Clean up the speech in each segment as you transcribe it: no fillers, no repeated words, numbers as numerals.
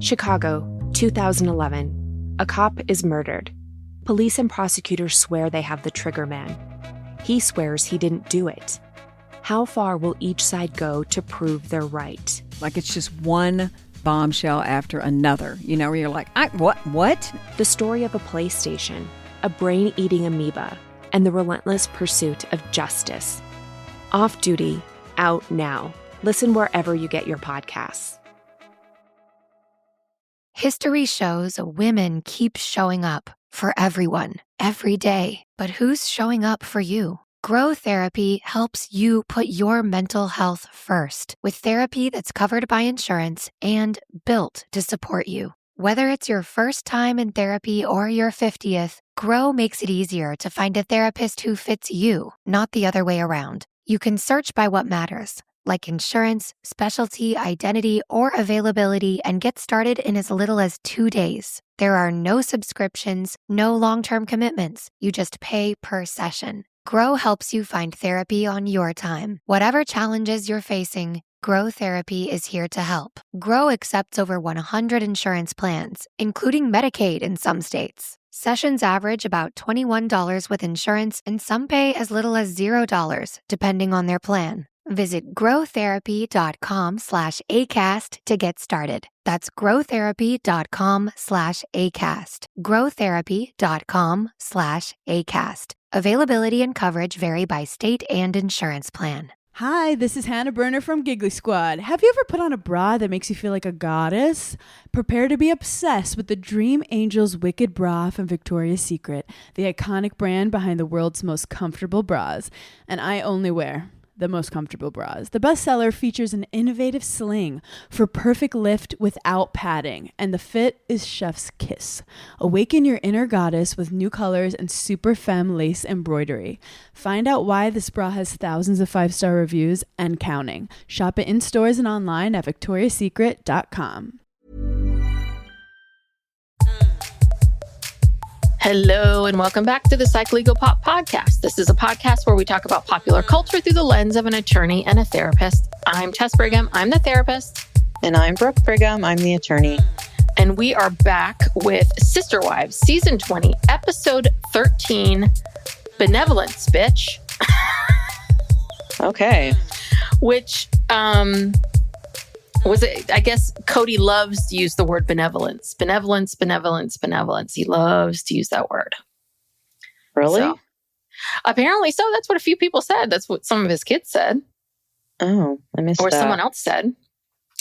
Chicago, 2011. A cop is murdered. Police and prosecutors swear they have the trigger man. He swears he didn't do it. How far will each side go to prove they're right? Like it's just one bombshell after another, where you're like, what? The story of a PlayStation, a brain-eating amoeba, and the relentless pursuit of justice. Off Duty, out now. Listen wherever you get your podcasts. History shows women keep showing up for everyone, every day. But who's showing up for you? Grow Therapy helps you put your mental health first with therapy that's covered by insurance and built to support you. Whether it's your first time in therapy or your 50th, Grow makes it easier to find a therapist who fits you, not the other way around. You can search by what matters, like insurance, specialty, identity, or availability, and get started in as little as 2 days. There are no subscriptions, no long-term commitments. You just pay per session. Grow helps you find therapy on your time. Whatever challenges you're facing, Grow Therapy is here to help. Grow accepts over 100 insurance plans, including Medicaid in some states. Sessions average about $21 with insurance, and some pay as little as $0, depending on their plan. Visit growtherapy.com/ACAST to get started. That's growtherapy.com/ACAST. growtherapy.com/ACAST. Availability and coverage vary by state and insurance plan. Hi, this is Hannah Berner from Giggly Squad. Have you ever put on a bra that makes you feel like a goddess? Prepare to be obsessed with the Dream Angels Wicked Bra from Victoria's Secret, the iconic brand behind the world's most comfortable bras. And I only wear the most comfortable bras. The bestseller features an innovative sling for perfect lift without padding, and the fit is chef's kiss. Awaken your inner goddess with new colors and super femme lace embroidery. Find out why this bra has thousands of 5-star reviews and counting. Shop it in stores and online at victoriassecret.com. Hello and welcome back to the Psych Legal Pop Podcast. This is a podcast where we talk about popular culture through the lens of an attorney and a therapist. I'm Tess Brigham. I'm the therapist. And I'm Brooke Brigham. I'm the attorney. And we are back with Sister Wives, Season 20, Episode 13, Benevolence, bitch. Okay. Which, was it? I guess Kody loves to use the word benevolence. Benevolence, benevolence, benevolence. He loves to use that word. Really? So, apparently so. That's what a few people said. That's what some of his kids said. Oh, I missed that. Or someone else said,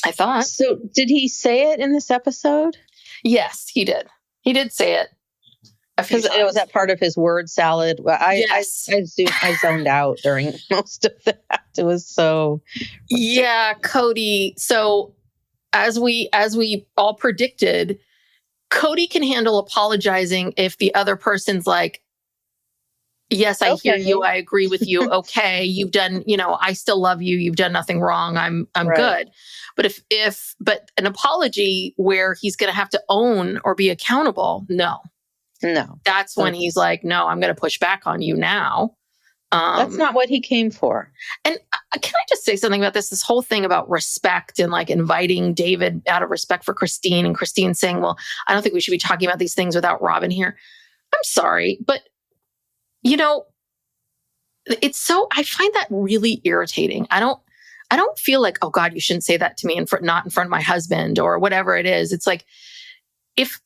I thought. So did he say it in this episode? Yes, he did. He did say it. Because it was that part of his word salad. Yes. I zoned out during most of that. It was so... Yeah, Kody. So as we all predicted, Kody can handle apologizing if the other person's like, yes, I hear you. I agree with you. Okay, you've done, I still love you. You've done nothing wrong. I'm right. Good. But but an apology where he's going to have to own or be accountable, no. That's when he's like, no, I'm going to push back on you now. That's not what he came for. And can I just say something about this? This whole thing about respect and like inviting David out of respect for Christine, and Christine saying, well, I don't think we should be talking about these things without Robin here. I'm sorry, but it's so, I find that really irritating. I don't feel like, oh God, you shouldn't say that to me not in front of my husband or whatever it is. It's like, if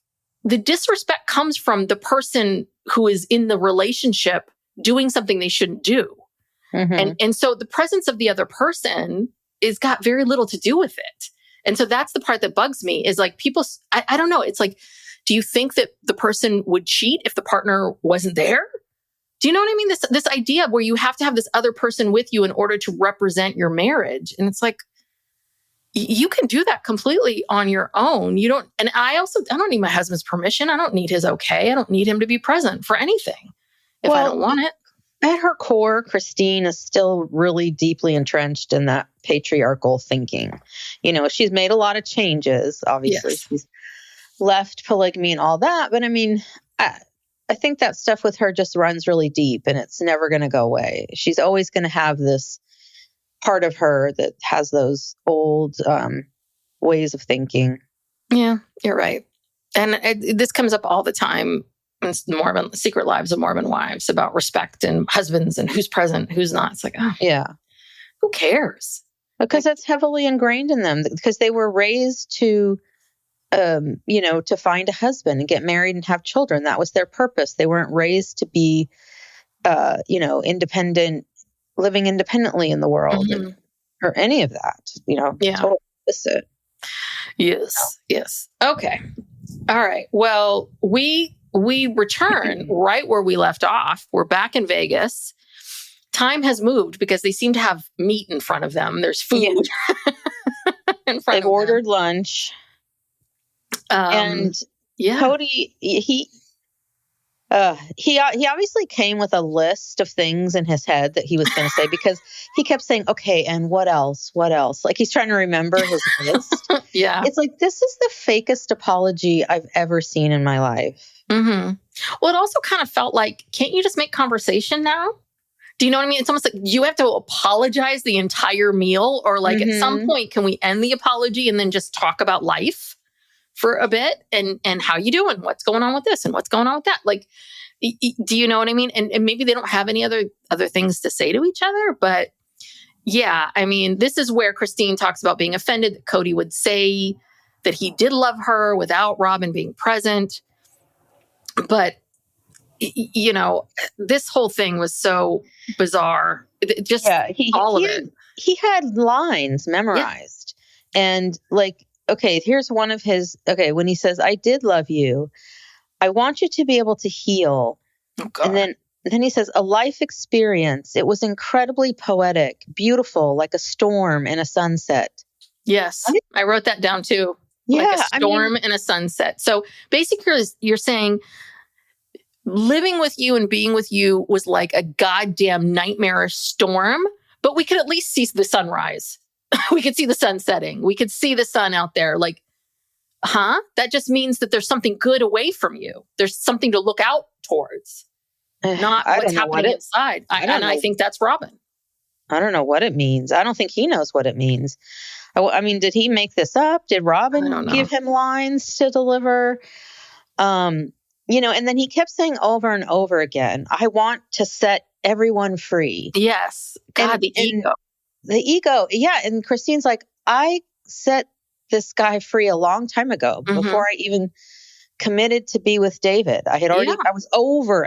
the disrespect comes from the person who is in the relationship doing something they shouldn't do. Mm-hmm. And so the presence of the other person is got very little to do with it. And so that's the part that bugs me is like people, I don't know. It's like, do you think that the person would cheat if the partner wasn't there? Do you know what I mean? This idea where you have to have this other person with you in order to represent your marriage. And it's like, you can do that completely on your own. You don't, and I don't need my husband's permission. I don't need his okay. I don't need him to be present for anything if I don't want it. At her core, Christine is still really deeply entrenched in that patriarchal thinking. She's made a lot of changes. Obviously, yes. She's left polygamy and all that. But I mean, I think that stuff with her just runs really deep and it's never going to go away. She's always going to have this part of her that has those old ways of thinking. Yeah, you're right. And this comes up all the time in Mormon Secret Lives of Mormon Wives about respect and husbands and who's present, who's not. It's like, oh, Yeah. who cares? Because that's heavily ingrained in them, because they were raised to, to find a husband and get married and have children. That was their purpose. They weren't raised to be, independent, living independently in the world or any of that, total opposite. Yes. Yes. Okay. All right. Well, we return right where we left off. We're back in Vegas. Time has moved because they seem to have meat in front of them. There's food in front of them. They've ordered lunch. And Kody, he obviously came with a list of things in his head that he was going to say, because he kept saying, okay, and what else? What else? Like he's trying to remember his list. Yeah. It's like, this is the fakest apology I've ever seen in my life. Mm-hmm. Well, it also kind of felt like, can't you just make conversation now? Do you know what I mean? It's almost like you have to apologize the entire meal, or like at some point, can we end the apology and then just talk about life for a bit and how you doing? What's going on with this and what's going on with that? Like, do you know what I mean? And maybe they don't have any other things to say to each other, but yeah, I mean, this is where Christine talks about being offended that Kody would say that he did love her without Robin being present. But this whole thing was so bizarre. Just all of it. He had lines memorized. Yeah. And like, okay, here's one of his, when he says, I did love you. I want you to be able to heal. Oh, God. And then he says, a life experience. It was incredibly poetic, beautiful, like a storm and a sunset. Yes. I wrote that down too. Yeah. Like a storm and a sunset. So basically you're saying, living with you and being with you was like a goddamn nightmarish storm, but we could at least see the sunrise. We could see the sun setting. We could see the sun out there. Like, that just means that there's something good away from you. There's something to look out towards, not what's happening inside. I think that's Robin. I don't know what it means. I don't think he knows what it means. I mean, did he make this up? Did Robin give him lines to deliver? And then he kept saying over and over again, I want to set everyone free. Yes. God, the ego. The ego. Yeah. And Christine's like, I set this guy free a long time ago before I even committed to be with David. I was over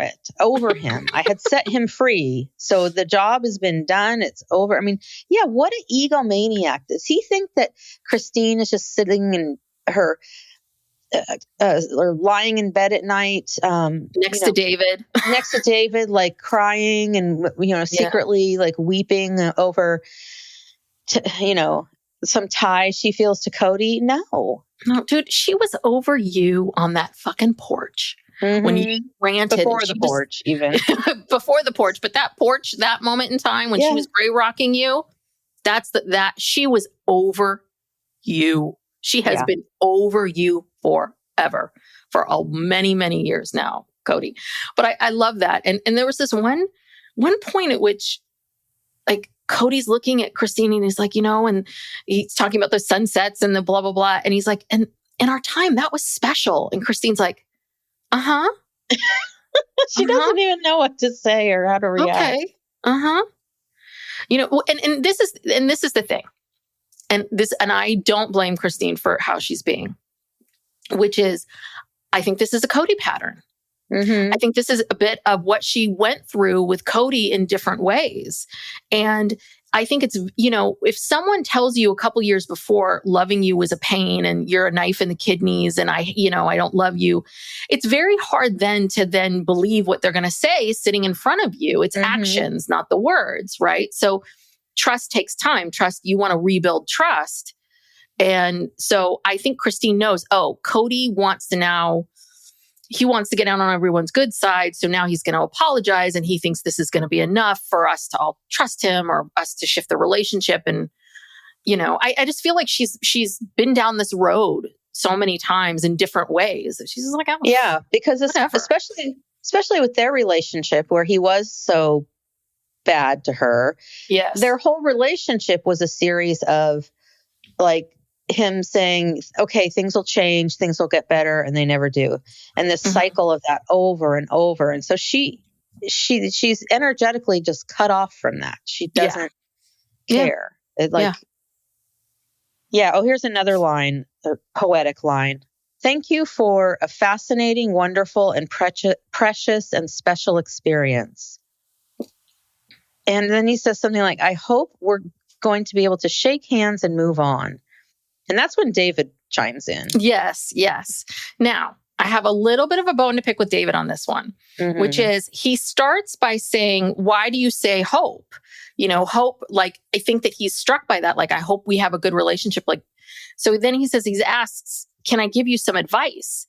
him. I had set him free. So the job has been done. It's over. I mean, yeah, what an egomaniac. Does he think that Christine is just sitting in her or lying in bed at night next to David, like crying and secretly like weeping over some tie she feels to Kody? No, dude, she was over you on that fucking porch when you ranted before the porch, even before the porch. But that porch, that moment in time when she was gray rocking you, that she was over you. She has been over you forever, for many, many years now, Kody. But I love that. And there was this one point at which, like, Cody's looking at Christine and he's like, and he's talking about the sunsets and the blah, blah, blah. And he's like, and in our time, that was special. And Christine's like, She doesn't even know what to say or how to react. Okay. And this is the thing. And I don't blame Christine for how she's being, which is, I think this is a Kody pattern. I think this is a bit of what she went through with Kody in different ways. And I think it's, if someone tells you a couple years before loving you was a pain and you're a knife in the kidneys and I don't love you, it's very hard then to believe what they're going to say sitting in front of you. It's actions, not the words, right? So trust takes time. You want to rebuild trust. And so I think Christine knows, Kody wants to get out on everyone's good side. So now he's going to apologize and he thinks this is going to be enough for us to all trust him or us to shift the relationship. And, I just feel like she's been down this road so many times in different ways. She's just like, because especially with their relationship where he was so bad to her. Yes. Their whole relationship was a series of like him saying, okay, things will change, things will get better, and they never do. And this cycle of that over and over. And so she's energetically just cut off from that. She doesn't care. Oh, here's another line, a poetic line. Thank you for a fascinating, wonderful, and precious and special experience. And then he says something like, I hope we're going to be able to shake hands and move on. And that's when David chimes in. Yes. Now, I have a little bit of a bone to pick with David on this one, which is he starts by saying, why do you say hope? Hope, like, I think that he's struck by that. Like, I hope we have a good relationship. Like, so then he asks, can I give you some advice?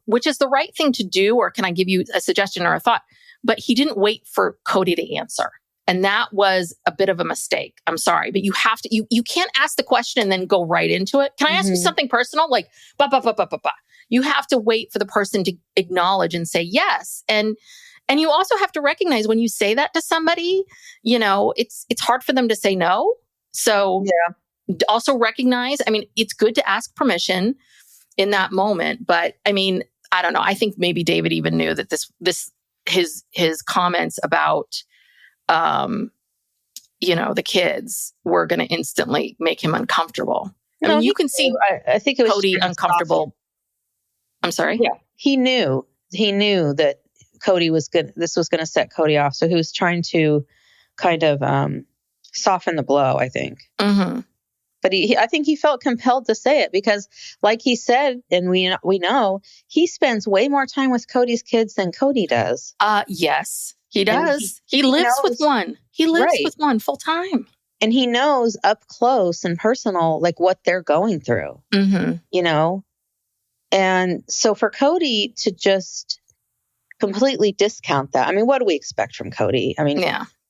Which is the right thing to do, or can I give you a suggestion or a thought? But he didn't wait for Kody to answer. And that was a bit of a mistake. I'm sorry, but you have to, you can't ask the question and then go right into it. Can I ask you something personal? Like, You have to wait for the person to acknowledge and say yes. And you also have to recognize when you say that to somebody, it's hard for them to say no. So also recognize, it's good to ask permission in that moment. But I don't know. I think maybe David even knew that his comments about, the kids were going to instantly make him uncomfortable. You can see I think it was Kody uncomfortable. I'm sorry? Yeah. He knew that Kody this was going to set Kody off. So he was trying to kind of soften the blow, I think. Mm-hmm. But I think he felt compelled to say it because, like he said, and we know, he spends way more time with Kody's kids than Kody does. Yes, he does. He lives with one. He lives with one full time. And he knows up close and personal, like, what they're going through, And so for Kody to just completely discount that, what do we expect from Kody?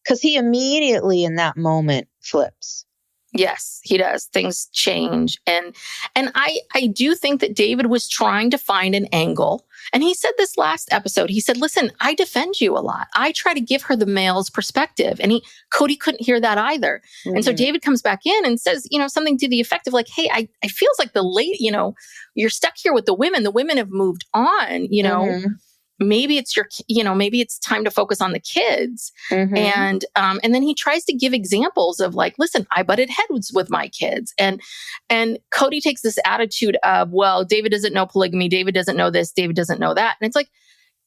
Because he immediately in that moment flips. Yes, he does. Things change. And I do think that David was trying to find an angle. And he said this last episode, he said, listen, I defend you a lot. I try to give her the male's perspective. And Kody couldn't hear that either. Mm-hmm. And so David comes back in and says, something to the effect of like, hey, I feels like the lady, you're stuck here with the women. The women have moved on, Maybe it's maybe it's time to focus on the kids. Mm-hmm. And then he tries to give examples of like, listen, I butted heads with my kids. And Kody takes this attitude of, well, David doesn't know polygamy. David doesn't know this. David doesn't know that. And it's like,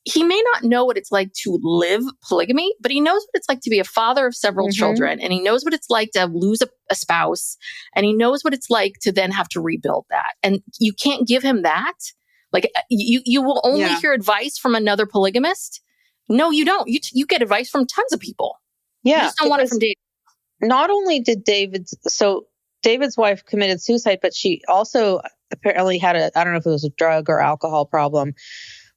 he may not know what it's like to live polygamy, but he knows what it's like to be a father of several children. And he knows what it's like to lose a spouse. And he knows what it's like to then have to rebuild that. And you can't give him that. Like you will only hear advice from another polygamist. No, you don't. You get advice from tons of people. Yeah. You just don't want it from David. Not only did David's wife committed suicide, but she also apparently had I don't know if it was a drug or alcohol problem,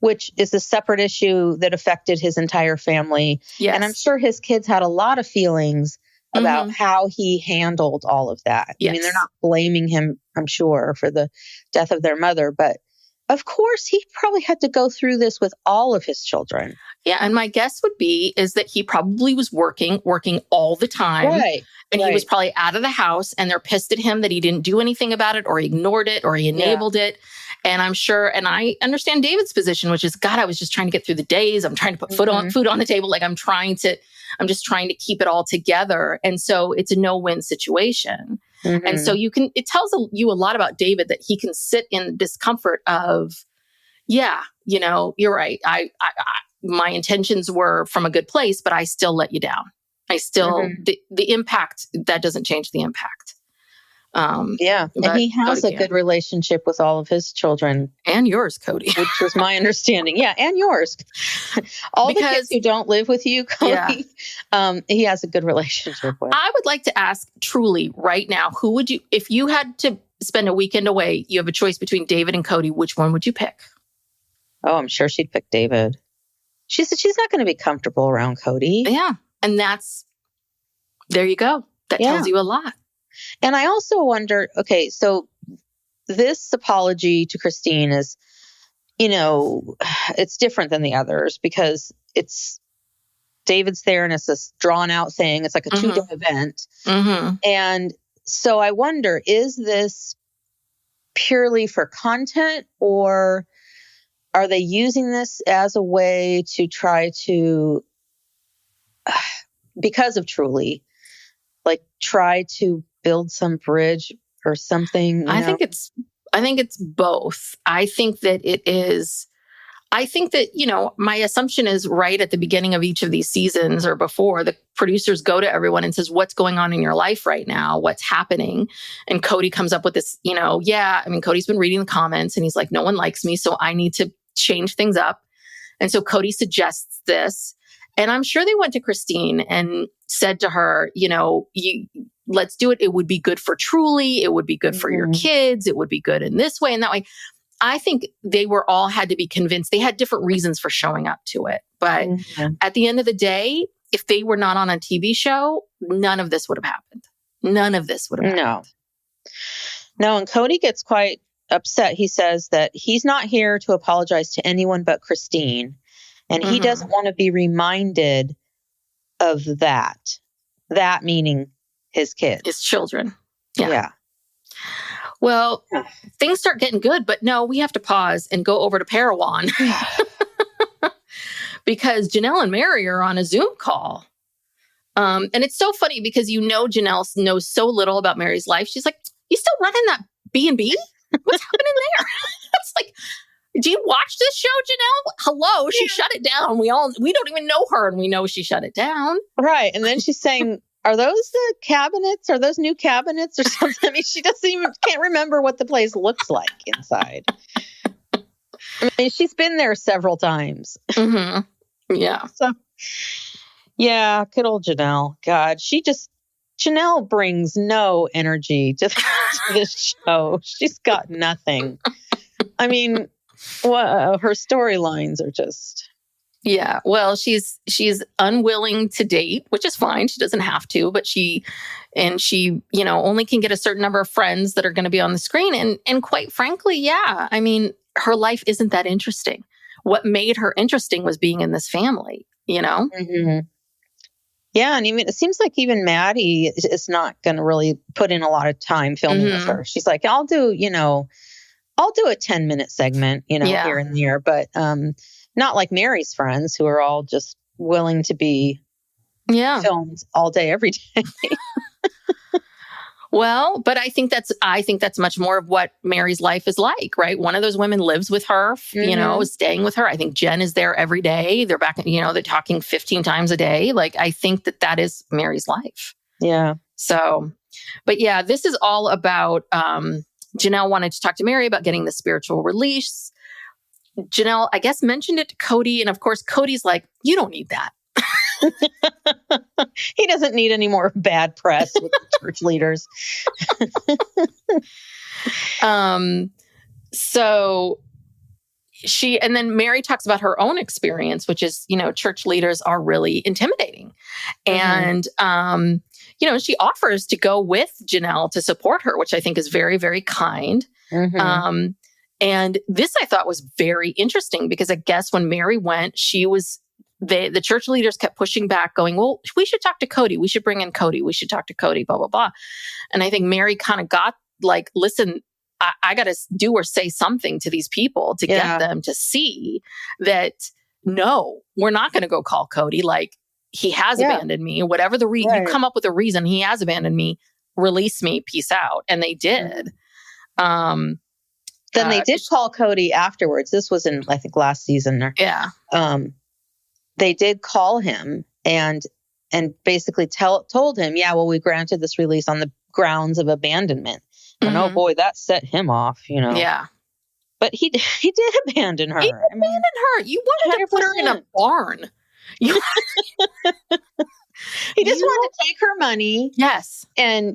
which is a separate issue that affected his entire family. Yes. And I'm sure his kids had a lot of feelings about how he handled all of that. Yes. They're not blaming him, I'm sure, for the death of their mother, but of course, he probably had to go through this with all of his children. Yeah. And my guess is that he probably was working all the time. Right. And he was probably out of the house and they're pissed at him that he didn't do anything about it or he ignored it or he enabled it. And I'm sure, and I understand David's position, which is, God, I was just trying to get through the days. I'm trying to put food on the table. Like I'm just trying to keep it all together. And so it's a no-win situation. Mm-hmm. And so it tells you a lot about David that he can sit in discomfort of, you're right. I my intentions were from a good place, but I still let you down. I still, the impact, that doesn't change the impact. And he has a good relationship with all of his children. And yours, Kody. Which was my understanding. Yeah, and yours. The kids who don't live with you, Kody, he has a good relationship with. I would like to ask truly right now, who would you, if you had to spend a weekend away, you have a choice between David and Kody, which one would you pick? Oh, I'm sure she'd pick David. She's not going to be comfortable around Kody. Yeah. And there you go. That tells you a lot. And I also wonder, okay, so this apology to Christine is, it's different than the others because it's David's there and it's this drawn out thing. It's like a 2-day event. Mm-hmm. And so I wonder, is this purely for content, or are they using this as a way to try to, because of Truly, like try to build some bridge or something? I think it's both. I think that my assumption is right at the beginning of each of these seasons or before, the producers go to everyone and says, what's going on in your life right now? What's happening? And Kody comes up with this, Kody's been reading the comments and he's like, no one likes me, so I need to change things up. And so Kody suggests this. And I'm sure they went to Christine and said to her, let's do it. It would be good for Truly. It would be good for your kids. It would be good in this way and that way. I think they were all had to be convinced. They had different reasons for showing up to it. But at the end of the day, if they were not on a TV show, none of this would have happened. None of this would have happened. No, and Kody gets quite upset. He says that he's not here to apologize to anyone but Christine. And he doesn't want to be reminded of that. That meaning his kids. His children. Yeah. Well, things start getting good, but no, we have to pause and go over to Parowan because Janelle and Meri are on a Zoom call. And it's so funny because Janelle knows so little about Meri's life. She's like, you still running that B&B? What's happening there? It's like, do you watch this show, Janelle? Hello, she shut it down. We don't even know her and we know she shut it down. Right. And then she's saying, are those the cabinets? Are those new cabinets or something? I mean, she can't remember what the place looks like inside. I mean, she's been there several times. Yeah. So, yeah, good old Janelle. God, Janelle brings no energy to this show. She's got nothing. I mean, her storylines are just... Yeah, well, she's unwilling to date, which is fine. She doesn't have to, but she only can get a certain number of friends that are going to be on the screen. And quite frankly, yeah, I mean, her life isn't that interesting. What made her interesting was being in this family, Yeah, and even it seems like even Maddie is not going to really put in a lot of time filming with her. She's like, I'll do a 10-minute segment, here and there, but not like Meri's friends who are all just willing to be filmed all day, every day. Well, but I think that's much more of what Meri's life is like, right? One of those women lives with her, is staying with her. I think Jen is there every day. They're back, they're talking 15 times a day. Like, I think that is Meri's life. Yeah. So, but yeah, this is all about, Janelle wanted to talk to Meri about getting the spiritual release. Janelle, I guess, mentioned it to Kody. And of course, Cody's like, you don't need that. He doesn't need any more bad press with the church leaders. So and then Meri talks about her own experience, which is, church leaders are really intimidating. And, she offers to go with Janelle to support her, which I think is very, very kind. And this I thought was very interesting because I guess when Meri went, the church leaders kept pushing back, going, well, we should talk to Kody. We should bring in Kody. We should talk to Kody, blah, blah, blah. And I think Meri kind of got like, listen, I got to do or say something to these people to get them to see that, no, we're not going to go call Kody. Like, he has abandoned me. Whatever the reason, you come up with a reason he has abandoned me, release me, peace out. And they did. Then they did call Kody afterwards. This was in, I think, last season. They did call him and basically told him, we granted this release on the grounds of abandonment. And oh boy, that set him off, Yeah. But he did abandon her. He abandoned her. You wanted 100%. To put her in a barn. He just wanted to take her money. Yes. And,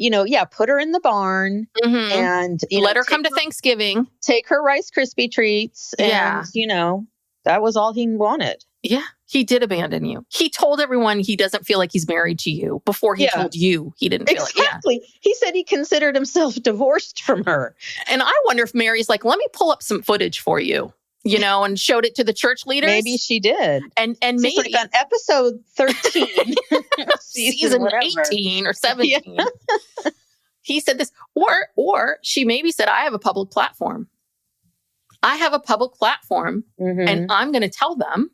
put her in the barn and, let her come to Thanksgiving. Take her Rice Krispie treats. And, that was all he wanted. Yeah. He did abandon you. He told everyone he doesn't feel like he's married to you before he told you he didn't feel like. Exactly. He said he considered himself divorced from her. And I wonder if Meri's like, let me pull up some footage for you. And showed it to the church leaders. Maybe she did. And maybe like on episode 13, season 18 or 17. he said this. Or she maybe said, I have a public platform. I have a public platform and I'm going to tell them,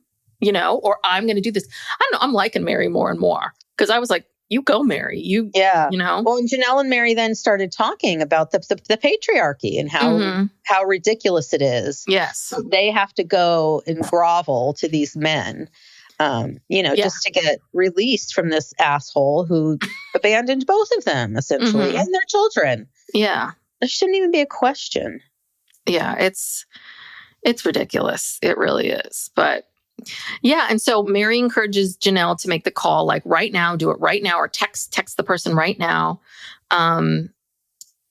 or I'm going to do this. I don't know. I'm liking Meri more and more because I was like, you go, Meri. Well, and Janelle and Meri then started talking about the patriarchy and how ridiculous it is. Yes. They have to go and grovel to these men, just to get released from this asshole who abandoned both of them, essentially, and their children. Yeah. There shouldn't even be a question. Yeah, it's ridiculous. It really is. But yeah, and so Meri encourages Janelle to make the call, like right now, do it right now, or text the person right now. And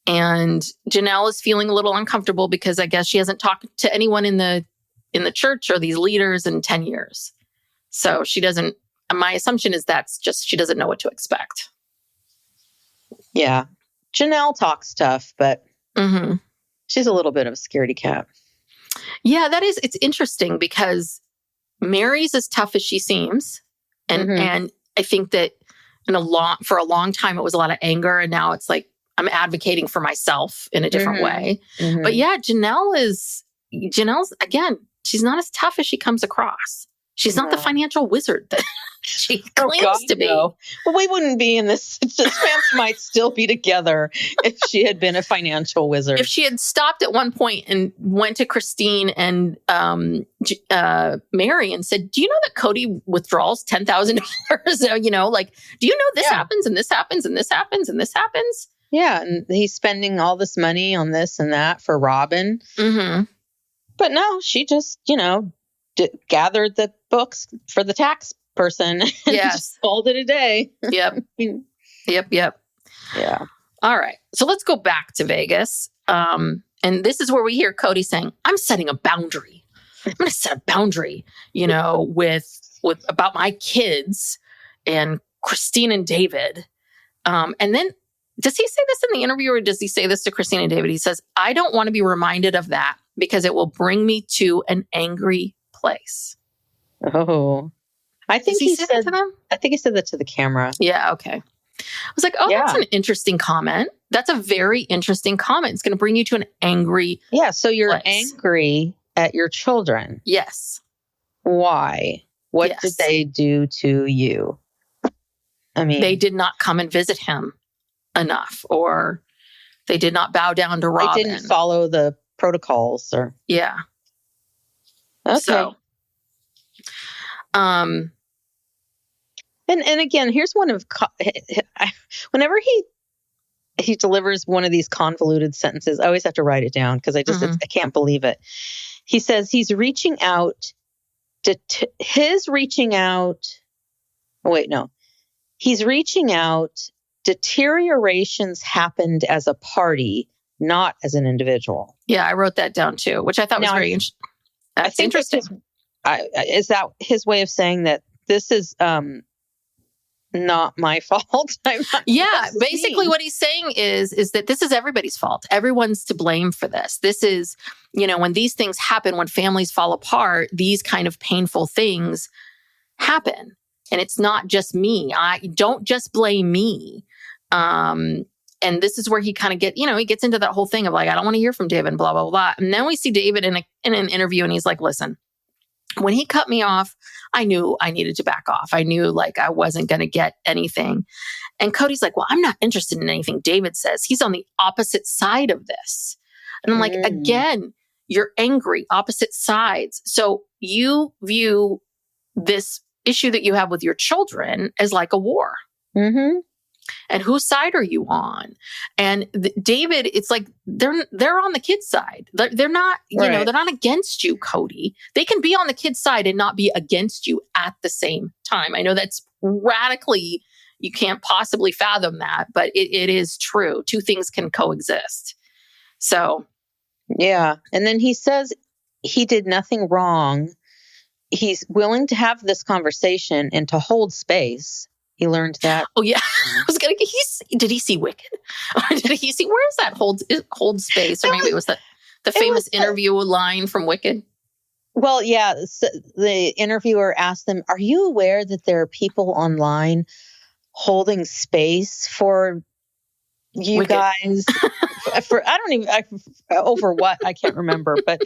Janelle is feeling a little uncomfortable because I guess she hasn't talked to anyone in the church or these leaders in 10 years. So she doesn't, my assumption is that's just, she doesn't know what to expect. Yeah. Janelle talks tough, but she's a little bit of a scaredy cat. Yeah, it's interesting because Meri's as tough as she seems. And I think that for a long time, it was a lot of anger. And now it's like, I'm advocating for myself in a different way. But yeah, Janelle's, again, she's not as tough as she comes across. She's not the financial wizard that she claims to be. No. Well, we wouldn't be in this. This family might still be together if she had been a financial wizard. If she had stopped at one point and went to Christine and Meri and said, do you know that Kody withdraws $10,000? Like, do you know this happens and this happens and this happens and this happens? Yeah. And he's spending all this money on this and that for Robin. But no, she just, gathered the books for the tax person and just called it a day. Yep. Yeah. All right. So let's go back to Vegas. And this is where we hear Kody saying, I'm setting a boundary. I'm going to set a boundary, with about my kids and Christine and David. And then does he say this in the interview or does he say this to Christine and David? He says, I don't want to be reminded of that because it will bring me to an angry place. Oh, I think he said that to them. I think he said that to the camera. Yeah. Okay. I was like, that's an interesting comment. That's a very interesting comment. It's going to bring you to an angry So you're place. Angry at your children. Yes. Why? What did they do to you? I mean, they did not come and visit him enough, or they did not bow down to Robin. They didn't follow the protocols, or Okay. So, and again, here's one of whenever he delivers one of these convoluted sentences, I always have to write it down because I can't believe it. He says he's reaching out. He's reaching out. Deteriorations happened as a party, not as an individual. Yeah, I wrote that down too, which I thought was very interesting. I think interesting. Is that his way of saying that this is not my fault? Basically what he's saying is that this is everybody's fault. Everyone's to blame for this. This is, when these things happen, when families fall apart, these kind of painful things happen. And it's not just me. I don't just blame me. And this is where he kind of he gets into that whole thing of like, I don't want to hear from David, blah, blah, blah. And then we see David in an interview and he's like, listen, when he cut me off, I knew I needed to back off. I knew like I wasn't going to get anything. And Kody's like, well, I'm not interested in anything David says. He's on the opposite side of this. And I'm like, again, you're angry, opposite sides. So you view this issue that you have with your children as like a war. And whose side are you on? And David, it's like they're on the kid's side. They're not, they're not against you, Kody. They can be on the kid's side and not be against you at the same time. I know that's radically, you can't possibly fathom that, but it is true. Two things can coexist. So. Yeah. And then he says he did nothing wrong. He's willing to have this conversation and to hold space. He learned that. Oh yeah, I was gonna. Did he see Wicked? Or did he see where is that hold space? Or maybe it was the famous interview line from Wicked. Well, yeah. So the interviewer asked them, "Are you aware that there are people online holding space for You Wicked. guys, over what, I can't remember, but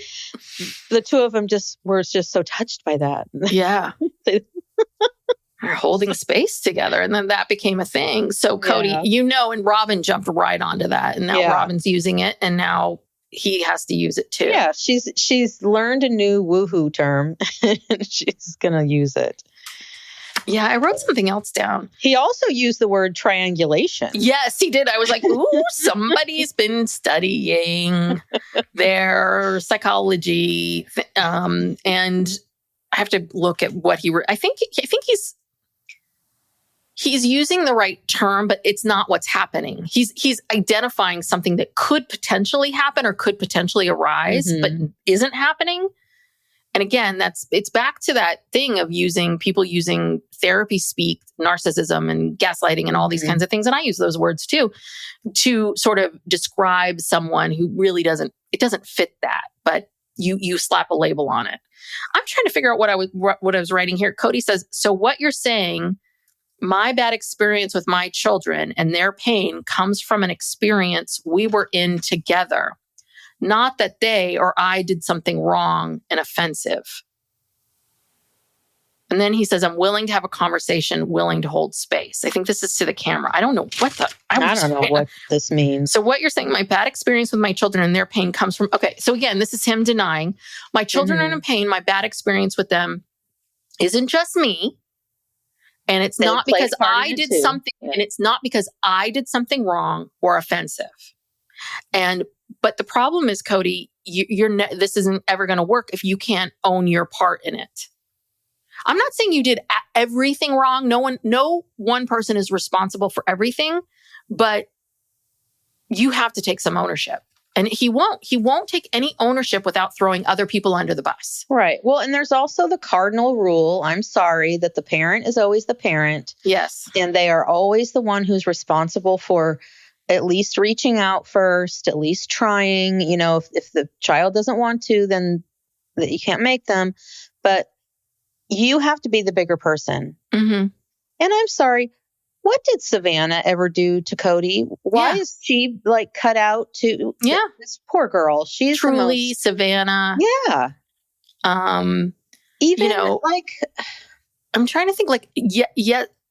the two of them were just so touched by that. Yeah. They're holding space together. And then that became a thing. So Kody, and Robin jumped right onto that. And now Robin's using it. And now he has to use it too. Yeah. She's learned a new woohoo term and she's going to use it. Yeah, I wrote something else down. He also used the word triangulation. Yes, he did. I was like, ooh, somebody's been studying their psychology. And I have to look at what I think he's using the right term, but it's not what's happening. He's identifying something that could potentially happen or could potentially arise, but isn't happening. And again, it's back to that thing of people using therapy speak, narcissism and gaslighting and all these kinds of things. And I use those words too, to sort of describe someone who really doesn't fit that, but you slap a label on it. I'm trying to figure out what I was writing here. Kody says, so what you're saying, my bad experience with my children and their pain comes from an experience we were in together. Not that they or I did something wrong and offensive. And then he says, I'm willing to have a conversation, willing to hold space. I think this is to the camera. I don't know I don't know what this means. So what you're saying, my bad experience with my children and their pain comes from, okay. So again, this is him denying my children are in pain. My bad experience with them isn't just me. And it's not because I did something, and it's not because I did something wrong or offensive. But the problem is, Kody, this isn't ever going to work if you can't own your part in it. I'm not saying you did everything wrong. No one person is responsible for everything, but you have to take some ownership. And he won't take any ownership without throwing other people under the bus. Right. Well, and there's also the cardinal rule, I'm sorry, that the parent is always the parent. Yes. And they are always the one who's responsible for at least reaching out first, at least trying. If the child doesn't want to, then you can't make them. But you have to be the bigger person. Mm-hmm. And I'm sorry, what did Savannah ever do to Kody? Why is she cut out to this poor girl? She's truly Savannah. Yeah. Even I'm trying to think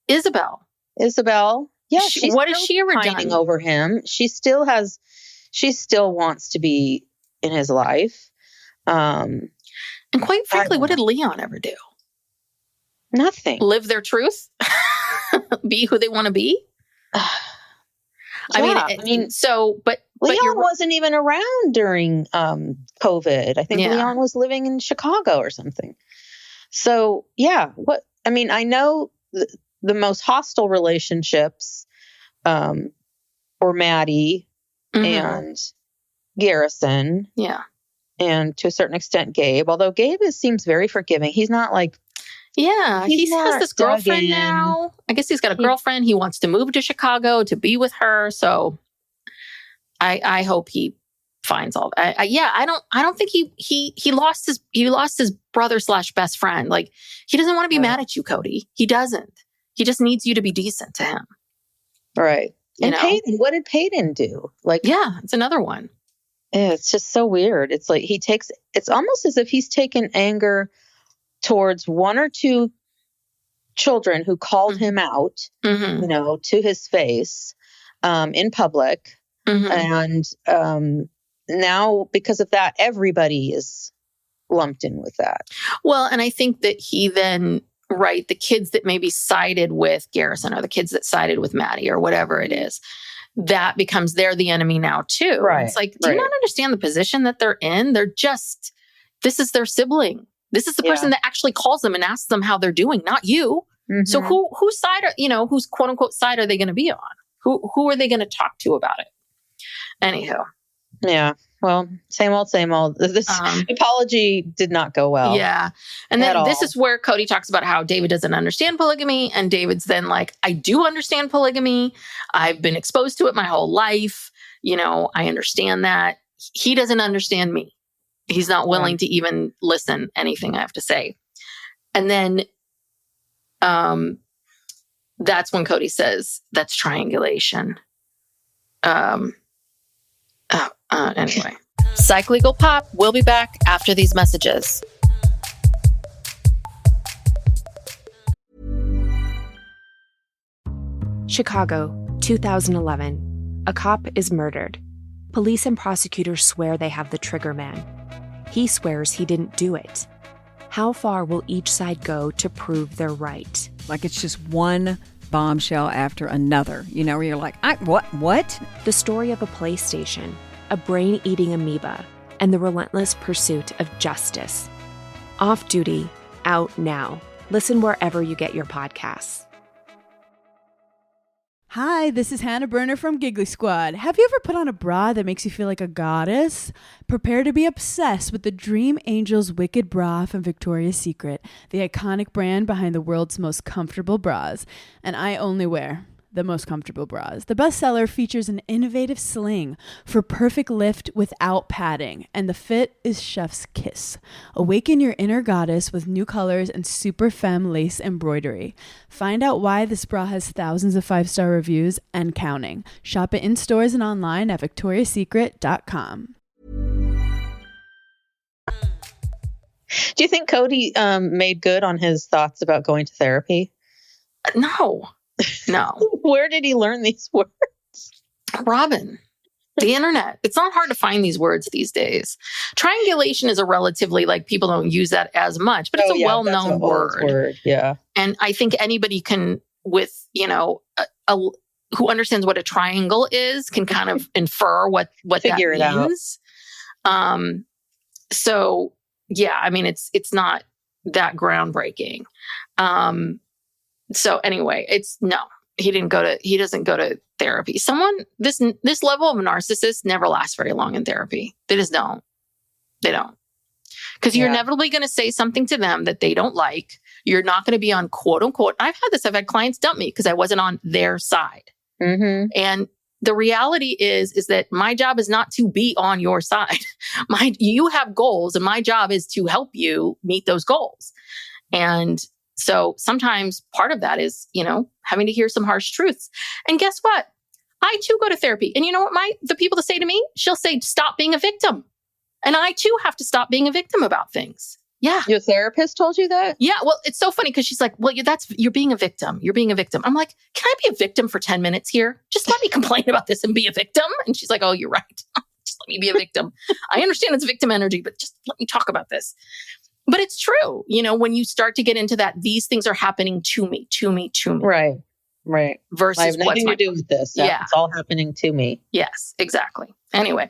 Isabel. Yeah, what has she ever pining done over him? She still wants to be in his life. And quite frankly, what did Leon ever do? Nothing. Live their truth? Be who they want to be? Leon wasn't even around during COVID. I think Leon was living in Chicago or something. So, I know the most hostile relationships were Maddie and Garrison. Yeah. And to a certain extent, Gabe. Although Gabe seems very forgiving. He's not he has this girlfriend now. I guess he's got a girlfriend. He wants to move to Chicago to be with her. So I hope he finds all that. I don't think he lost his brother / best friend. He doesn't want to be mad at you, Kody. He doesn't. He just needs you to be decent to him. Right. And Peyton, what did Peyton do? It's another one. Yeah, it's just so weird. It's it's almost as if he's taken anger towards one or two children who called him out, to his face, in public. And now because of that, everybody is lumped in with that. Well, and I think that he then, the kids that maybe sided with Garrison or the kids that sided with Maddie or whatever it is, that becomes they're the enemy now too. Right. It's do you not understand the position that they're in? This is their sibling. This is the person that actually calls them and asks them how they're doing, not you. Mm-hmm. So whose side whose quote unquote side are they going to be on? Who are they going to talk to about it? Anywho. Yeah. Well, same old. This apology did not go well. Yeah. And then this is where Kody talks about how David doesn't understand polygamy. And David's then I do understand polygamy. I've been exposed to it my whole life. I understand that. He doesn't understand me. He's not willing to even listen anything I have to say. And then that's when Kody says, that's triangulation. Anyway. Psych Legal Pop. We'll be back after these messages. Chicago, 2011. A cop is murdered. Police and prosecutors swear they have the trigger man. He swears he didn't do it. How far will each side go to prove they're right? Like it's just one bombshell after another, where you're like, what? The story of a PlayStation, a brain-eating amoeba, and the relentless pursuit of justice. Off Duty, out now. Listen wherever you get your podcasts. Hi, this is Hannah Berner from Giggly Squad. Have you ever put on a bra that makes you feel like a goddess? Prepare to be obsessed with the Dream Angels Wicked Bra from Victoria's Secret, the iconic brand behind the world's most comfortable bras. And I only wear the most comfortable bras. The bestseller features an innovative sling for perfect lift without padding, and the fit is chef's kiss. Awaken your inner goddess with new colors and super femme lace embroidery. Find out why this bra has thousands of 5-star reviews and counting. Shop it in stores and online at victoriassecret.com. Do you think Kody made good on his thoughts about going to therapy? No. Where did he learn these words? Robin, the internet. It's not hard to find these words these days. Triangulation is a relatively, people don't use that as much, but it's a well-known word. Yeah. And I think anybody can, with, who understands what a triangle is, can kind of infer what Figure that it means. So yeah, I mean, it's not that groundbreaking. So anyway, he doesn't go to therapy. This level of narcissist never lasts very long in therapy. They just don't. They don't. Because you're inevitably going to say something to them that they don't like. You're not going to be on quote unquote. I've had clients dump me because I wasn't on their side. Mm-hmm. And the reality is that my job is not to be on your side. You have goals and my job is to help you meet those goals. And so sometimes part of that is, having to hear some harsh truths. And guess what? I too go to therapy. And you know what the people that say to me, she'll say, stop being a victim. And I too have to stop being a victim about things. Yeah. Your therapist told you that? Yeah. Well, it's so funny because she's like, well, you're being a victim. You're being a victim. I'm like, can I be a victim for 10 minutes here? Just let me complain about this and be a victim. And she's like, oh, you're right. Just let me be a victim. I understand it's victim energy, but just let me talk about this. But it's true. When you start to get into that, these things are happening to me. Right. Versus I have nothing to do with this. Yeah. It's all happening to me. Yes, exactly. Anyway.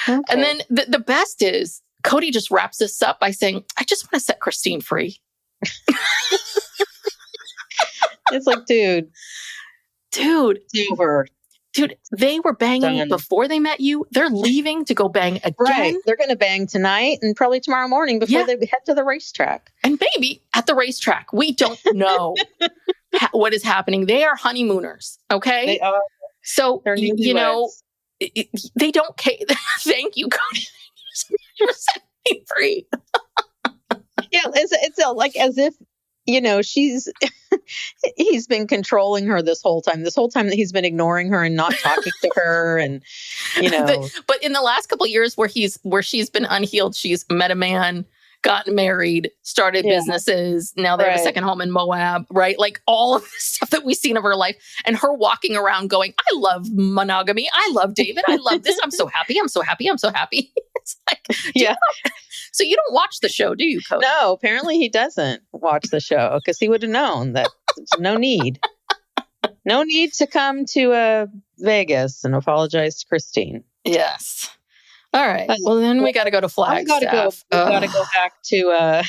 Okay. And then the best is Kody just wraps this up by saying, I just want to set Christine free. It's like, dude, it's over. Dude, they were banging before they met you. They're leaving to go bang again. Right. They're going to bang tonight and probably tomorrow morning before they head to the racetrack. And maybe at the racetrack. We don't know what is happening. They are honeymooners. Okay. They are. So, they don't care. Thank you, Kody. You're setting me free. Yeah. It's as if, he's been controlling her this whole time that he's been ignoring her and not talking to her. And, but in the last couple of years where she's been unhealed, she's met a man, gotten married, started businesses. Now they have a second home in Moab, right? Like all of the stuff that we've seen of her life and her walking around going, I love monogamy. I love David. I love this. I'm so happy. I'm so happy. I'm so happy. It's like, so you don't watch the show, do you, Kody? No, apparently he doesn't watch the show because he would have known that no need to come to Vegas and apologize to Christine. Yes. All right. Well, then we got to go to Flagstaff. We got to go back to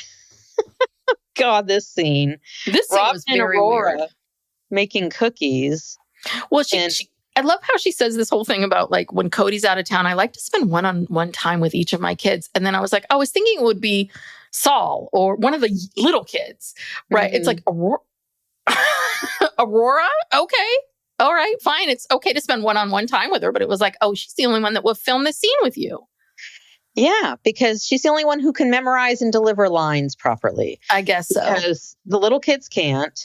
God. This scene. This scene was very Aurora weird. Making cookies. Well, I love how she says this whole thing about when Kody's out of town, I like to spend one-on-one time with each of my kids. And then I was like, I was thinking it would be Saul or one of the little kids, right? Mm-hmm. It's like Aurora. Okay. All right, fine. It's okay to spend one-on-one time with her. But it was like, oh, she's the only one that will film this scene with you. Yeah, because she's the only one who can memorize and deliver lines properly. I guess so. Because the little kids can't.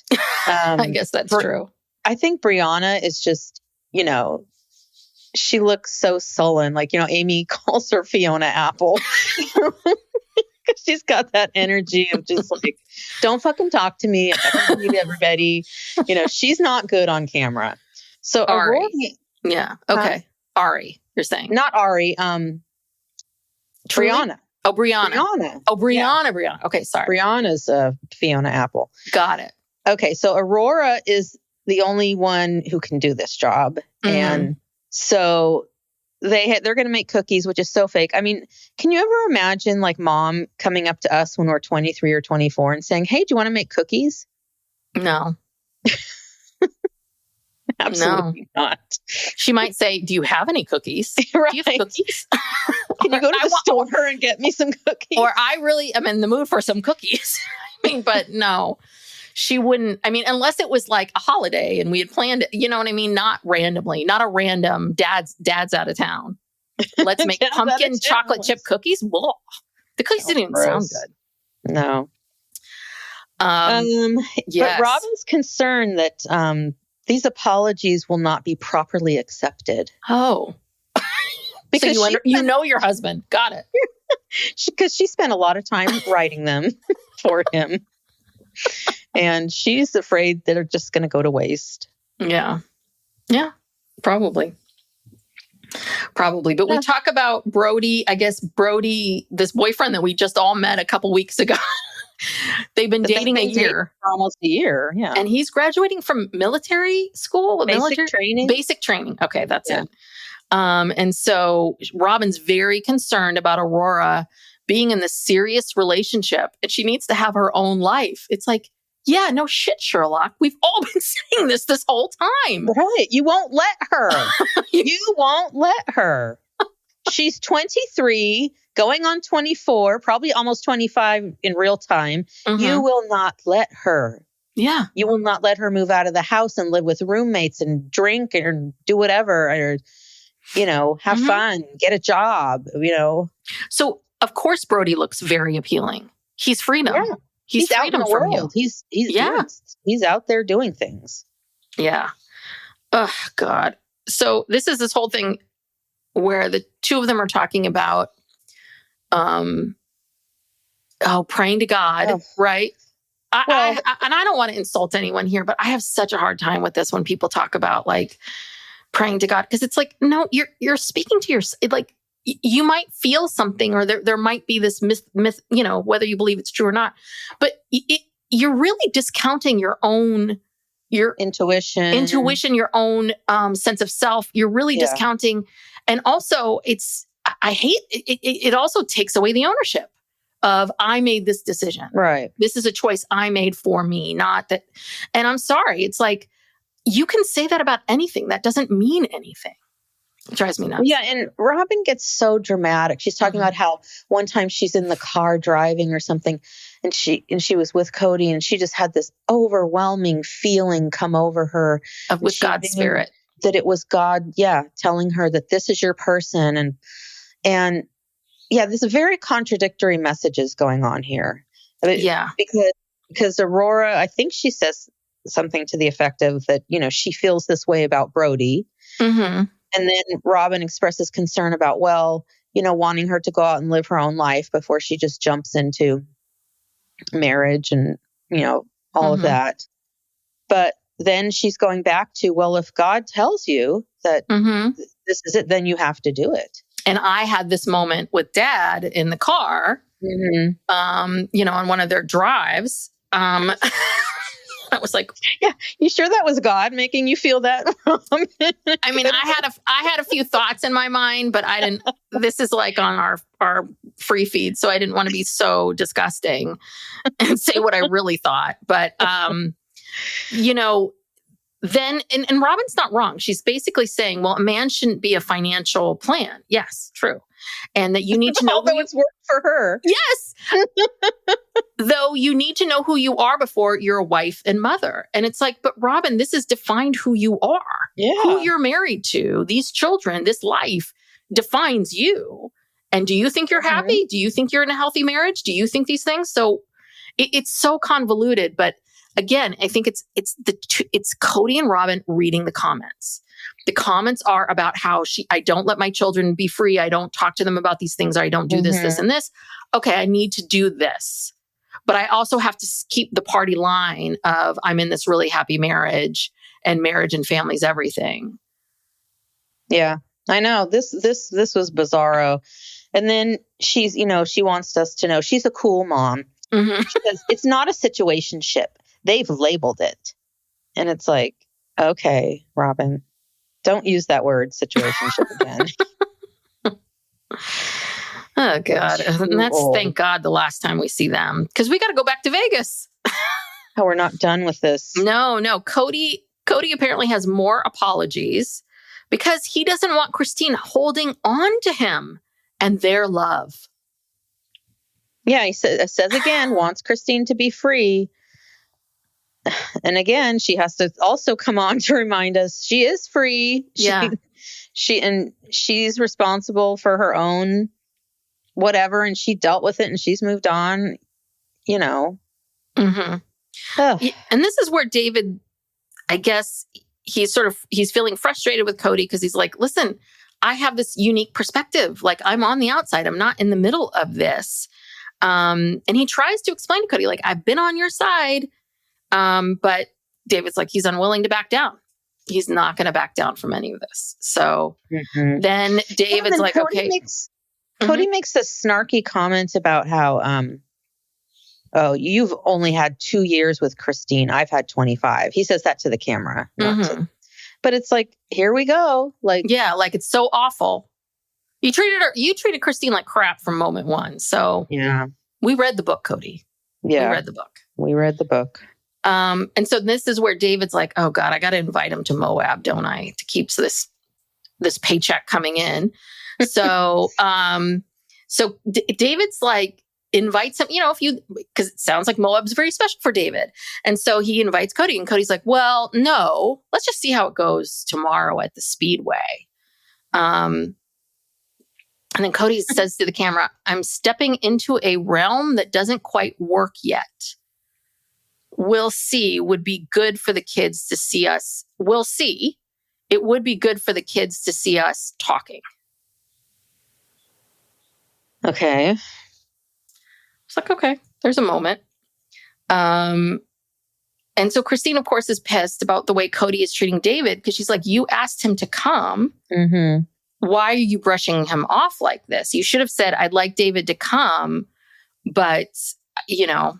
I guess that's true. I think Brianna is just, she looks so sullen. Like, Amy calls her Fiona Apple. She's got that energy of just like, don't fucking talk to me. I'm not going to believe everybody. She's not good on camera. So Ari. Aurora, Yeah. Okay. Ari, you're saying. not Ari, Truly? Brianna. Oh, Brianna. Brianna. Oh, Brianna. Okay, sorry. Brianna's Fiona Apple. Got it. Okay, so Aurora is the only one who can do this job. And so they're going to make cookies, which is so fake. I mean, can you ever imagine like mom coming up to us when we're 23 or 24 and saying, "Hey, do you want to make cookies?" No. Absolutely not. She might say, "Do you have any cookies? Right. Do you have cookies? Can you go to the store and get me some cookies?" Or I really am in the mood for some cookies. I mean, but no, she wouldn't. I mean, unless it was like a holiday and we had planned it, you know what I mean? Not randomly, not a random dad's out of town. Let's make pumpkin chocolate chip cookies. Whoa. The cookies didn't even sound good. No. Yes. But Robin's concerned that these apologies will not be properly accepted. Oh. Because so you know your husband. Got it. Because she spent a lot of time writing them for him. And she's afraid that they're just going to go to waste. Yeah. Yeah, probably. But we talk about Brody, I guess Brody, this boyfriend that we just all met a couple weeks ago. They've been dating a year. For almost a year, yeah. And he's graduating from military school? Basic training. Basic training. Okay, that's it. And so Robin's very concerned about Aurora being in this serious relationship, and she needs to have her own life. It's like, yeah, no shit, Sherlock. We've all been saying this whole time. Right. You won't let her. You won't let her. She's 23, going on 24, probably almost 25 in real time. You will not let her. Yeah. You will not let her move out of the house and live with roommates and drink and do whatever, or, have fun, get a job, So, of course, Brody looks very appealing. He's freedom. Yeah. He's out in the from world. you. He's out there doing things. Yeah. Oh, God. So this is this whole thing where the two of them are talking about, praying to God, right? And I don't want to insult anyone here, but I have such a hard time with this when people talk about like praying to God, because it's like, no, you're speaking to like, you might feel something, or there might be this myth, whether you believe it's true or not, but you're really discounting your intuition, your own sense of self. You're really discounting. And also I hate it. It also takes away the ownership of, I made this decision. Right. This is a choice I made for me, not that. And I'm sorry. It's like, you can say that about anything. That doesn't mean anything. It drives me nuts. Yeah, and Robin gets so dramatic. She's talking about how one time she's in the car driving or something, and she was with Kody, and she just had this overwhelming feeling come over her with God's spirit. That it was God, telling her that this is your person, and there's a very contradictory messages going on here. Yeah, because Aurora, I think she says something to the effect of that, she feels this way about Brody. Mm-hmm. And then Robin expresses concern about, wanting her to go out and live her own life before she just jumps into marriage and, all of that. But then she's going back to, if God tells you that this is it, then you have to do it. And I had this moment with Dad in the car, on one of their drives. I was like, "Yeah, you sure that was God making you feel that?" I mean, I had a few thoughts in my mind, but I didn't. This is like on our free feed, so I didn't want to be so disgusting and say what I really thought. But then and Robin's not wrong. She's basically saying, a man shouldn't be a financial plan. Yes, true. And that you need to know. Although it's worked for her. Yes. Though you need to know who you are before you're a wife and mother. And it's like, but Robin, this has defined who you are. Yeah. Who you're married to, these children, this life defines you. And do you think you're happy? Do you think you're in a healthy marriage? Do you think these things? So it's so convoluted. But again, I think it's Kody and Robin reading the comments. The comments are about how I don't let my children be free. I don't talk to them about these things, or I don't do this, this, and this. Okay, I need to do this. But I also have to keep the party line of I'm in this really happy marriage, and marriage and family's everything. Yeah, I know. This was bizarro. And then she's, she wants us to know she's a cool mom. She says it's not a situationship. They've labeled it. And it's like, okay, Robin, don't use that word situationship again. Oh, God. And that's, thank God, the last time we see them. Because we got to go back to Vegas. Oh, we're not done with this. No. Kody apparently has more apologies because he doesn't want Christine holding on to him and their love. Yeah, he says again, wants Christine to be free. And again, she has to also come on to remind us she is free. She's responsible for her own whatever, and she dealt with it and she's moved on, And this is where David, I guess he's feeling frustrated with Kody because he's like, listen, I have this unique perspective. Like, I'm on the outside. I'm not in the middle of this. And he tries to explain to Kody, like, I've been on your side. But David's like, he's unwilling to back down. He's not going to back down from any of this. So then David's like, okay. Kody makes this snarky comment about how, you've only had 2 years with Christine. I've had 25. He says that to the camera. But it's like, here we go. Like, yeah, like it's so awful. You treated Christine like crap from moment one. So yeah, we read the book, Kody. Yeah, we read the book. And so this is where David's like, oh God, I got to invite him to Moab, don't I? To keep this paycheck coming in. So, David's like, invites him, because it sounds like Moab's very special for David. And so he invites Kody, and Cody's like, well, no, let's just see how it goes tomorrow at the Speedway. And then Kody says to the camera, I'm stepping into a realm that doesn't quite work yet. We'll see. Would be good for the kids to see us. We'll see. It would be good for the kids to see us talking. Okay. It's like, okay, there's a moment. And so Christine, of course, is pissed about the way Kody is treating David because she's like, you asked him to come. Why are you brushing him off like this? You should have said, I'd like David to come, but, you can't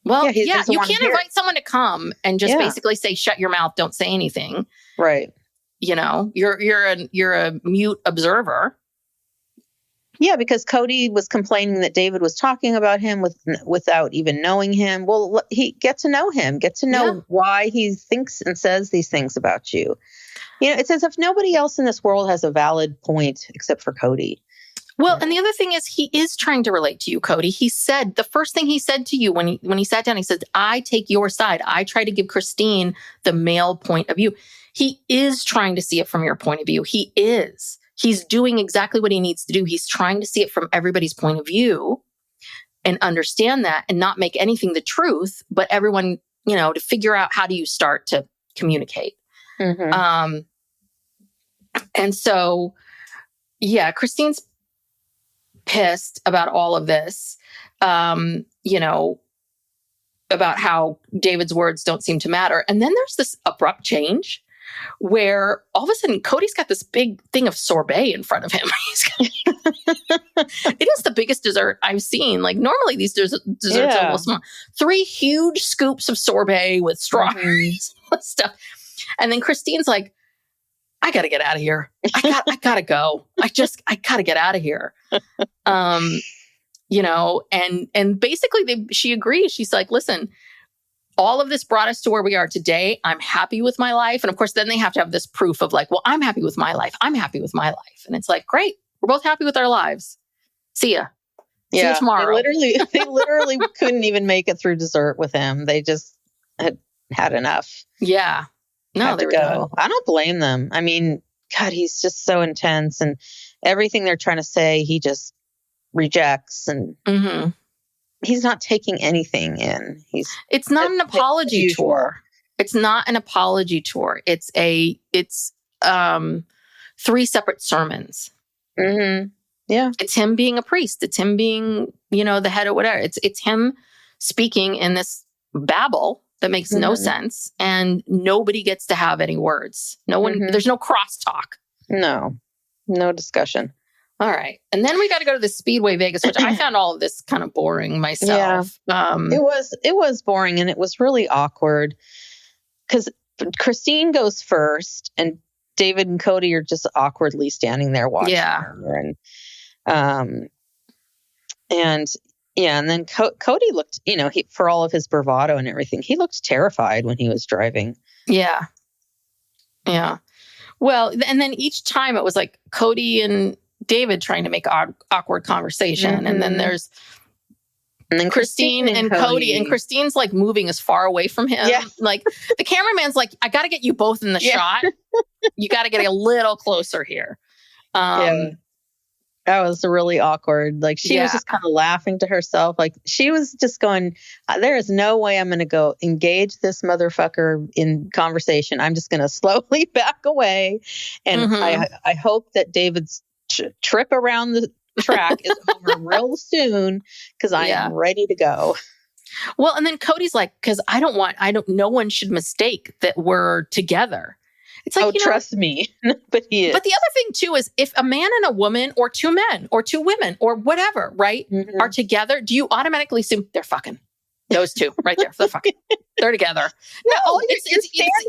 invite someone to come and just basically say, shut your mouth, don't say anything. Right. You're a mute observer. Yeah, because Kody was complaining that David was talking about him without even knowing him. Well, get to know him, get to know why he thinks and says these things about you. It's as if nobody else in this world has a valid point except for Kody. Well, and the other thing is he is trying to relate to you, Kody. He said, the first thing he said to you when he sat down, he said, I take your side. I try to give Christine the male point of view. He is trying to see it from your point of view. He is. He's doing exactly what he needs to do. He's trying to see it from everybody's point of view and understand that and not make anything the truth, but everyone, to figure out how do you start to communicate. And so, Christine's pissed about all of this, about how David's words don't seem to matter. And then there's this abrupt change where all of a sudden Cody's got this big thing of sorbet in front of him. It is the biggest dessert I've seen. Like normally these desserts are a little small. 3 huge scoops of sorbet with strawberries and stuff. And then Christine's like, I got to get out of here. I got to go. I got to get out of here. And basically she agrees. She's like, listen, all of this brought us to where we are today. I'm happy with my life. And of course, then they have to have this proof of like, well, I'm happy with my life. I'm happy with my life. And it's like, great. We're both happy with our lives. See ya. See you tomorrow. They literally couldn't even make it through dessert with him. They just had enough. Yeah. No, they were done. I don't blame them. I mean, God, he's just so intense, and everything they're trying to say, he just rejects, and he's not taking anything in. It's not an apology tour. It's not an apology tour. It's 3 separate sermons. Mm-hmm. Yeah. It's him being a priest. It's him being, the head of whatever. It's him speaking in this babble that makes no sense, and nobody gets to have any words. No one, there's no crosstalk. No discussion. All right. And then we got to go to the Speedway Vegas, which I found all of this kind of boring myself. Yeah. It was boring, and it was really awkward because Christine goes first and David and Kody are just awkwardly standing there watching her. And then Kody looked, for all of his bravado and everything, he looked terrified when he was driving. Yeah. Yeah. Well, and then each time it was like Kody and David trying to make awkward conversation. And then there's Christine and Kody. And Christine's like moving as far away from him. Yeah. Like the cameraman's like, I got to get you both in the shot. You got to get a little closer here. That was really awkward. Like she was just kind of laughing to herself. Like she was just going, there is no way I'm going to go engage this motherfucker in conversation. I'm just going to slowly back away. And I hope that David's trip around the track is over real soon because I am ready to go. Well, and then Cody's like, because no one should mistake that we're together. It's like, trust me. But he is. But the other thing too is if a man and a woman or 2 men or 2 women or whatever, right, are together, do you automatically assume they're fucking? Those 2 right there, they're fucking. They're together. No,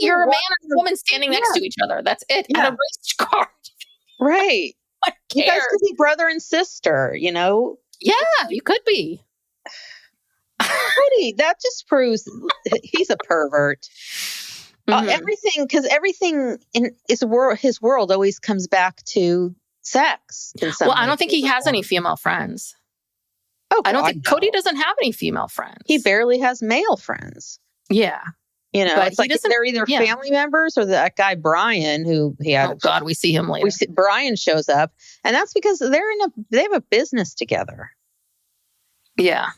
you're a man and a woman standing next to each other. That's it. At a race car. Right. You guys could be brother and sister, Yeah, you could be. Kody, that just proves he's a pervert. Everything in his world always comes back to sex. Well, I don't think he has any female friends. Oh, I don't think Kody doesn't have any female friends. He barely has male friends. Yeah. But it's like they're either family members or that guy Brian who he had. Oh God, we see him later. Brian shows up, and that's because they have a business together. Yeah.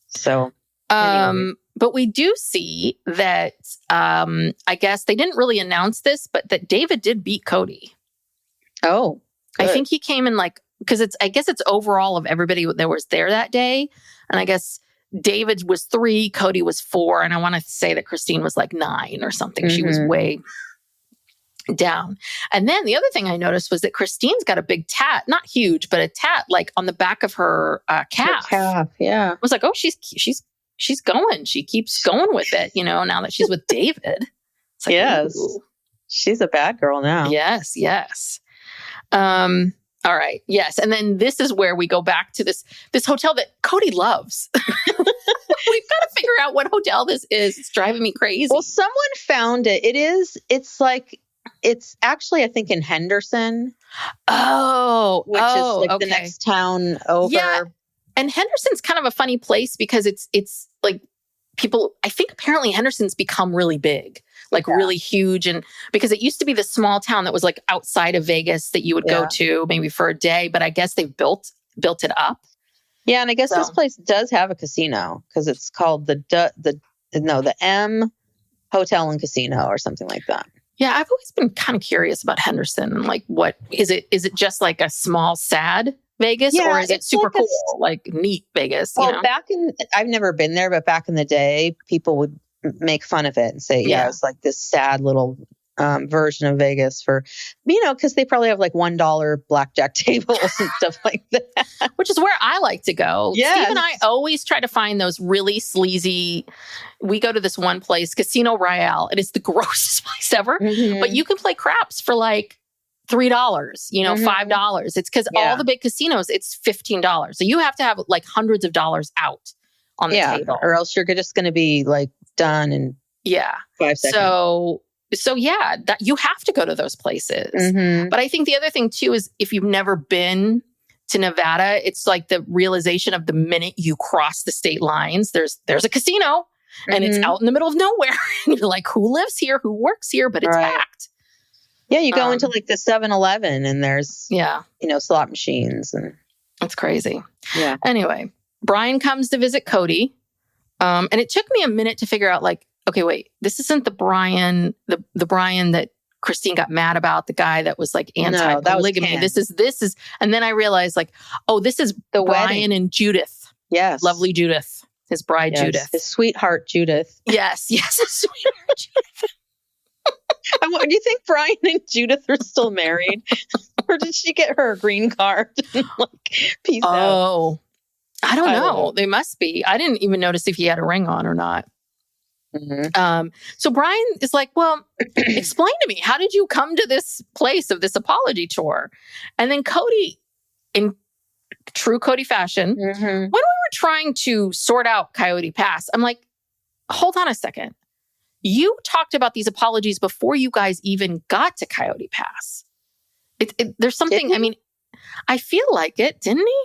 So, anyway. But we do see that, I guess they didn't really announce this, but that David did beat Kody. Oh, good. I think he came in because I guess it's overall of everybody that was there that day. And I guess David was 3, Kody was 4. And I want to say that Christine was like 9 or something. She was way down. And then the other thing I noticed was that Christine's got a big tat, not huge, but a tat like on the back of her calf. Yeah. I was like, oh, she's going. She keeps going with it, now that she's with David. It's like, yes. Ooh. She's a bad girl now. Yes. All right. Yes. And then this is where we go back to this hotel that Kody loves. We've got to figure out what hotel this is. It's driving me crazy. Well, someone found it. It's actually, I think, in Henderson. Which is like the next town over. Yeah. And Henderson's kind of a funny place because it's like people, I think apparently Henderson's become really big, really huge. And because it used to be the small town that was like outside of Vegas that you would go to maybe for a day, but I guess they've built it up. Yeah. And I guess this place does have a casino because it's called the M Hotel and Casino or something like that. Yeah. I've always been kind of curious about Henderson. Like what is it? Is it just like a small, sad Vegas, or is it super cool, like neat Vegas? Well, I've never been there, but back in the day, people would make fun of it and say, it's like this sad little version of Vegas for, because they probably have like $1 blackjack tables and stuff like that. Which is where I like to go. Yes. Steve and I always try to find those really sleazy. We go to this one place, Casino Royale. It is the grossest place ever, but you can play craps for like $3, $5. It's because all the big casinos, it's $15. So you have to have like hundreds of dollars out on the table. Or else you're just going to be like done in 5 seconds. So that you have to go to those places. But I think the other thing too is if you've never been to Nevada, it's like the realization of the minute you cross the state lines, there's a casino and it's out in the middle of nowhere. And you're like, who lives here? Who works here? But it's packed. Yeah, you go into like the 7-Eleven and there's, slot machines. And it's crazy. Yeah. Anyway, Brian comes to visit Kody. And it took me a minute to figure out, like, okay, wait, this isn't the Brian, the Brian that Christine got mad about, the guy that was like anti-polygamy. Ken. This is, and then I realized like, oh, this is the Brian wedding. And Judith. Yes. Lovely Judith. His bride, yes. Judith. His sweetheart, Judith. Yes, his sweetheart, Judith. Do you think Brian and Judith are still married? Or did she get her green card? Peace out. Oh, I don't know. They must be. I didn't even notice if he had a ring on or not. Mm-hmm. So Brian is like, well, explain to me, how did you come to this place of this apology tour? And then Kody, in true Kody fashion, when we were trying to sort out Coyote Pass, I'm like, hold on a second. You talked about these apologies before you guys even got to Coyote Pass. There's something, I mean, I feel like it, didn't he?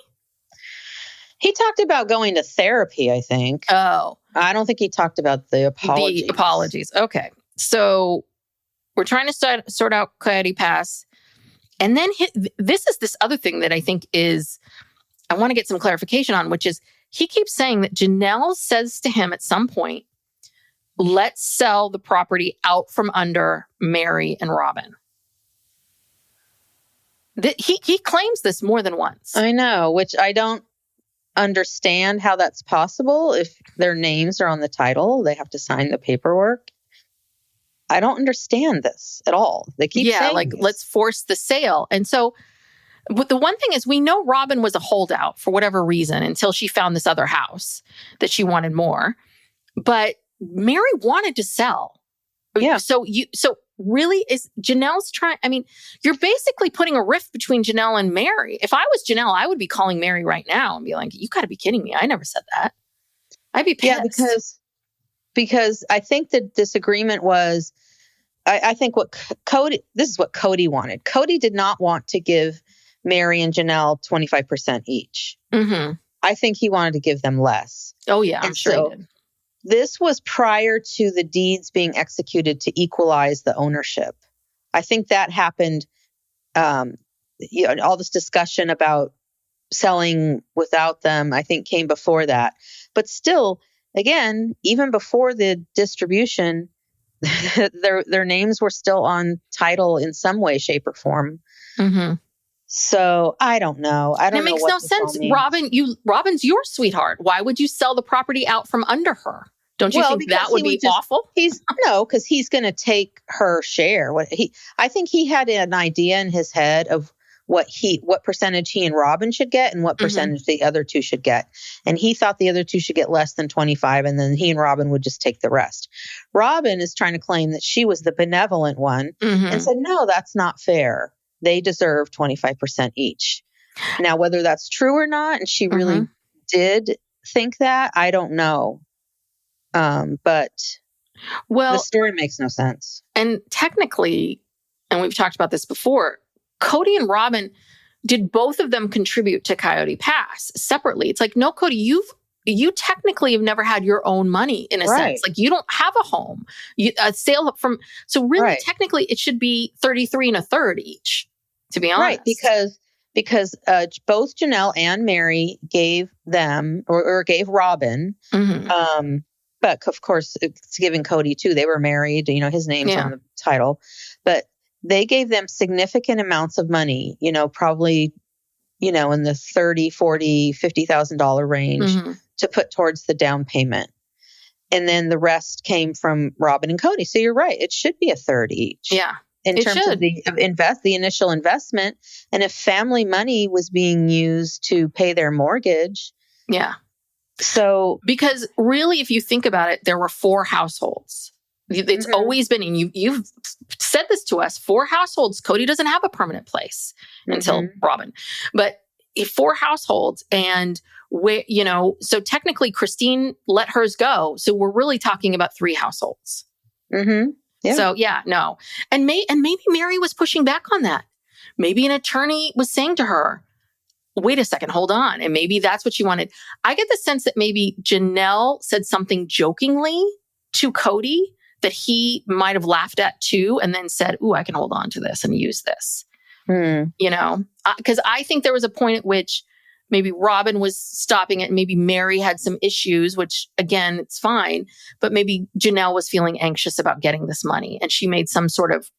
He talked about going to therapy, I think. Oh. I don't think he talked about the apologies. The apologies. Okay. So we're trying to sort out Coyote Pass. And then this is this other thing that I think is, I want to get some clarification on, which is he keeps saying that Janelle says to him at some point, let's sell the property out from under Meri and Robin. He claims this more than once. I know, which I don't understand how that's possible. If their names are on the title, they have to sign the paperwork. I don't understand this at all. They keep saying like, this. Let's force the sale. And so, but the one thing is, we know Robin was a holdout for whatever reason until she found this other house that she wanted more. But Meri wanted to sell. Yeah. So really is Janelle's trying, I mean, you're basically putting a rift between Janelle and Meri. If I was Janelle, I would be calling Meri right now and be like, you got to be kidding me. I never said that. I'd be pissed. Yeah, because I think the disagreement was, I think this is what Kody wanted. Kody did not want to give Meri and Janelle 25% each. Mm-hmm. I think he wanted to give them less. Oh yeah, I'm sure he did. This was prior to the deeds being executed to equalize the ownership. I think that happened, all this discussion about selling without them, I think came before that. But still, again, even before the distribution, their names were still on title in some way, shape, or form. Mm-hmm. So I don't know. It makes no sense. Robin's your sweetheart. Why would you sell the property out from under her? Don't you think that would be awful? Because he's going to take her share. I think he had an idea in his head of what percentage he and Robin should get and what percentage the other two should get. And he thought the other two should get less than 25, and then he and Robin would just take the rest. Robin is trying to claim that she was the benevolent one and said, no, that's not fair. They deserve 25% each. Now, whether that's true or not, and she really did think that, I don't know. But the story makes no sense. And technically, and we've talked about this before, Kody and Robin, did both of them contribute to Coyote Pass separately? It's like, no, Kody, you technically have never had your own money in a sense. Like, you don't have a home. A sale from, so really technically it should be 33 and a third each, to be honest. Right, because both Janelle and Meri gave them or gave Robin, but of course it's giving Kody too. They were married, his name's on the title, but they gave them significant amounts of money, probably, in the $30,000, $40,000, $50,000 range to put towards the down payment. And then the rest came from Robin and Kody. So you're right. It should be a third each. Yeah. In terms of the initial investment. And if family money was being used to pay their mortgage. Yeah. So. Because really, if you think about it, there were 4 households. It's always been, and you've said this to us, 4 households. Kody doesn't have a permanent place until Robin, but 4 households. And so technically Christine let hers go. So we're really talking about 3 households. Yeah. So no. And maybe Meri was pushing back on that. Maybe an attorney was saying to her, wait a second, hold on. And maybe that's what she wanted. I get the sense that maybe Janelle said something jokingly to Kody that he might have laughed at too, and then said, ooh, I can hold on to this and use this. Because I think there was a point at which maybe Robin was stopping it. Maybe Meri had some issues, which again, it's fine. But maybe Janelle was feeling anxious about getting this money and she made some sort of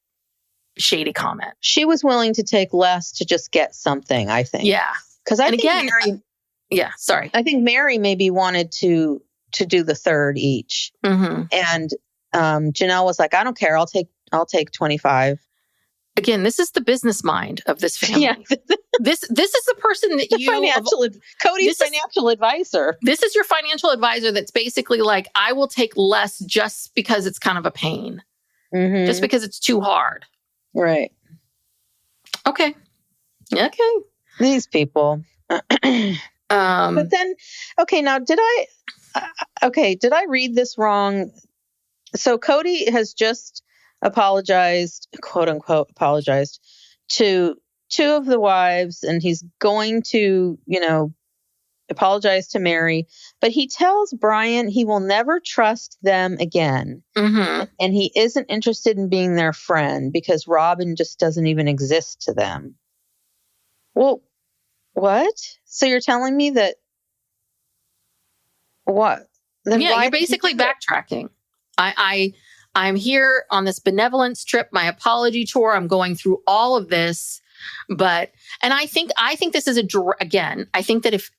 shady comment. She was willing to take less to just get something, I think. Yeah. Because I think Meri, I think Meri maybe wanted to do the third each. Mm-hmm. And Janelle was like, I don't care. I'll take 25. Again, this is the business mind of this family. Yeah. This is the person that Kody's financial advisor. This is your financial advisor that's basically like, I will take less just because it's kind of a pain. Mm-hmm. Just because it's too hard. Right. Okay. These people. But then, now did I read this wrong? So Kody has just apologized, quote unquote, apologized to two of the wives, and he's going to, apologize to Meri, but he tells Brian he will never trust them again. Mm-hmm. And he isn't interested in being their friend because Robin just doesn't even exist to them. Well, what? So you're telling me that what? Then yeah, you're basically backtracking. I'm here on this benevolence trip, my apology tour. I'm going through all of this, and I think this is I think that if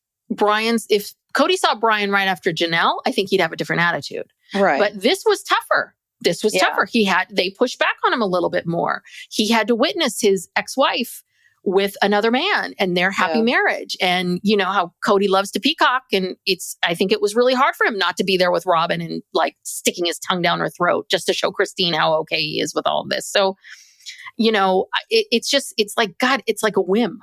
Kody saw Brian right after Janelle, I think he'd have a different attitude. Right. But this was tougher. Tougher. They pushed back on him a little bit more. He had to witness his ex-wife with another man and their happy marriage. And you know how Kody loves to peacock. And I think it was really hard for him not to be there with Robin and like sticking his tongue down her throat just to show Christine how okay he is with all of this. So, it's like, God, it's like a whim.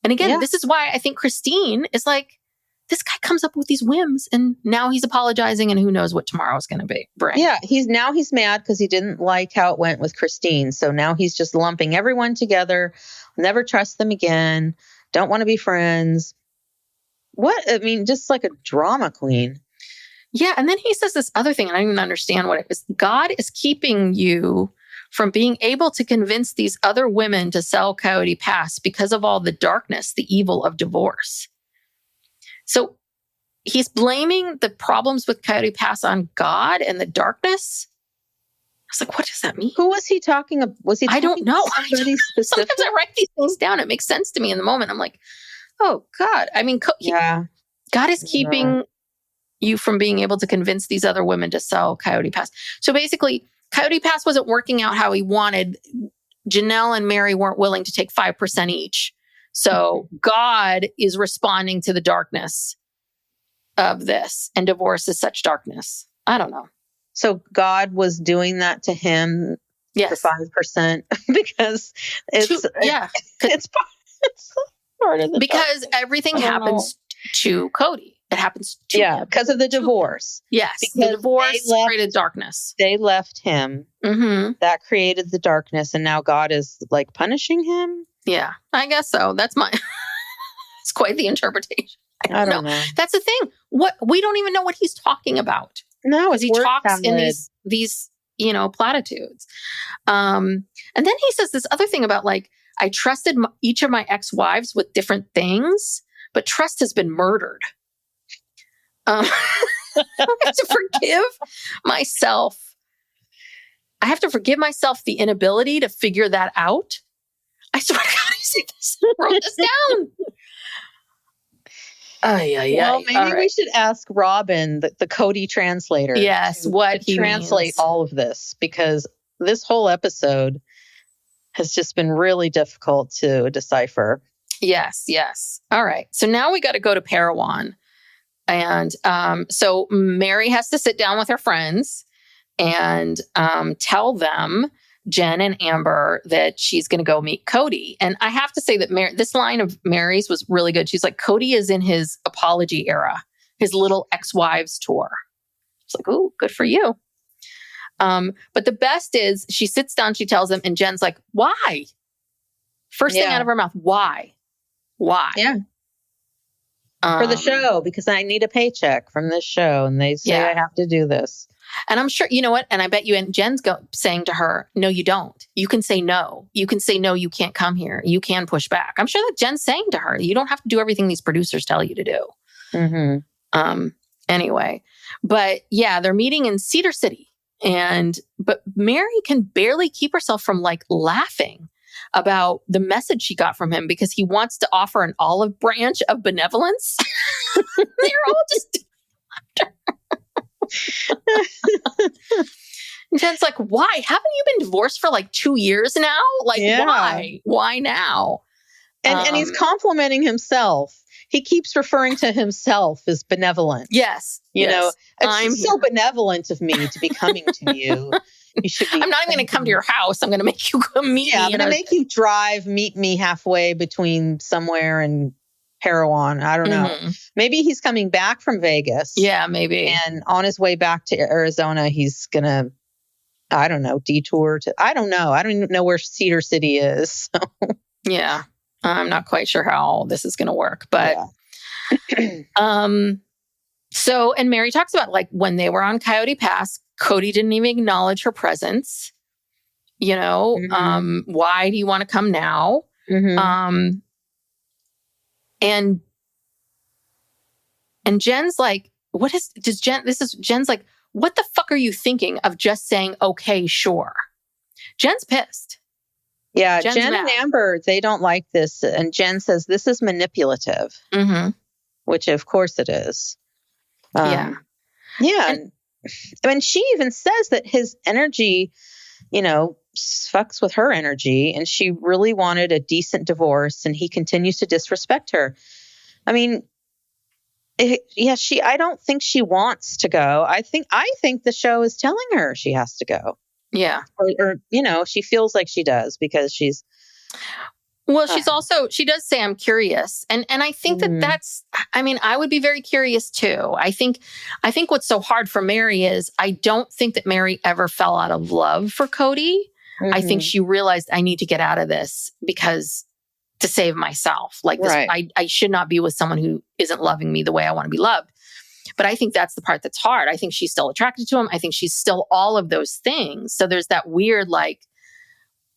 And again, this is why I think Christine is like, this guy comes up with these whims and now he's apologizing and who knows what tomorrow is going to bring. Yeah, he's mad because he didn't like how it went with Christine. So now he's just lumping everyone together, never trust them again, don't want to be friends. Just like a drama queen. Yeah, and then he says this other thing, and I don't even understand what it is. God is keeping you from being able to convince these other women to sell Coyote Pass because of all the darkness, the evil of divorce. So he's blaming the problems with Coyote Pass on God and the darkness. I was like, what does that mean? Who was he talking about? I don't know. Sometimes I write these things down. It makes sense to me in the moment. I'm like, oh God. I mean, God is keeping you from being able to convince these other women to sell Coyote Pass. So basically, Coyote Pass wasn't working out how he wanted. Janelle and Meri weren't willing to take 5% each. So God is responding to the darkness of this, and divorce is such darkness. I don't know. So God was doing that to him for 5% because it's part of the because everything happens to Kody. It happens to him. Because of the divorce. Yes, because the divorce created darkness. They left him. Mm-hmm. That created the darkness, and now God is like punishing him. Yeah, I guess so. That's it's quite the interpretation. I don't know. That's the thing. We don't even know what he's talking about. No, he talks in these platitudes. And then he says this other thing about like, I trusted each of my ex-wives with different things, but trust has been murdered. I have to forgive myself. I have to forgive myself the inability to figure that out. I swear to God, I see this. I wrote this down. Well, maybe we should ask Robin, the Kody translator. Yes, what he translate means. All of this, because this whole episode has just been really difficult to decipher. Yes. All right. So now we got to go to Parowan. And so Meri has to sit down with her friends and tell them, Jen and Amber, that she's going to go meet Kody. And I have to say that this line of Meri's was really good. She's like, Kody is in his apology era, his little ex-wives tour. It's like, ooh, good for you. But the best is she sits down, she tells them, and Jen's like, why? First thing out of her mouth, why? Why? Yeah. For the show, because I need a paycheck from this show. And they say I have to do this. And I'm sure, you know what? And I bet you, and Jen's saying to her, no, you don't. You can say no. You can say, no, you can't come here. You can push back. I'm sure that Jen's saying to her, you don't have to do everything these producers tell you to do. Mm-hmm. Anyway, but yeah, they're meeting in Cedar City. But Meri can barely keep herself from like laughing about the message she got from him because he wants to offer an olive branch of benevolence. They're all just... And Jen's like, why? Haven't you been divorced for like 2 years now? Like, why? Why now? And he's complimenting himself. He keeps referring to himself as benevolent. Yes. You know, it's so benevolent of me to be coming to you. You should be. I'm not even going to come to your house. I'm going to make you come meet me. I'm going to make you meet me halfway between somewhere and Parowan. I don't know. Maybe he's coming back from Vegas. Yeah, maybe. And on his way back to Arizona, he's going to, I don't know, detour to, I don't know. I don't even know where Cedar City is. So. Yeah. I'm not quite sure how this is going to work, but, so, and Meri talks about like when they were on Coyote Pass, Kody didn't even acknowledge her presence. You know, why do you want to come now? And Jen's like, Jen's like, what the fuck are you thinking of just saying, okay, sure. Jen's pissed. Yeah, Jen's Jen mad. and Amber, they don't like this. And Jen says, this is manipulative, which of course it is. Yeah. And I mean, she even says that his energy, you know, fucks with her energy. And she really wanted a decent divorce. And he continues to disrespect her. I mean, I don't think she wants to go. I think the show is telling her she has to go. Yeah. Or you know, she feels like she does because she's... Well, she does say, I'm curious. And I think that's, I mean, I would be very curious too. I think what's so hard for Meri is I don't think that Meri ever fell out of love for Kody. I think she realized I need to get out of this because to save myself. Like this, I should not be with someone who isn't loving me the way I want to be loved. But I think that's the part that's hard. I think she's still attracted to him. I think she's still all of those things. So there's that weird, like,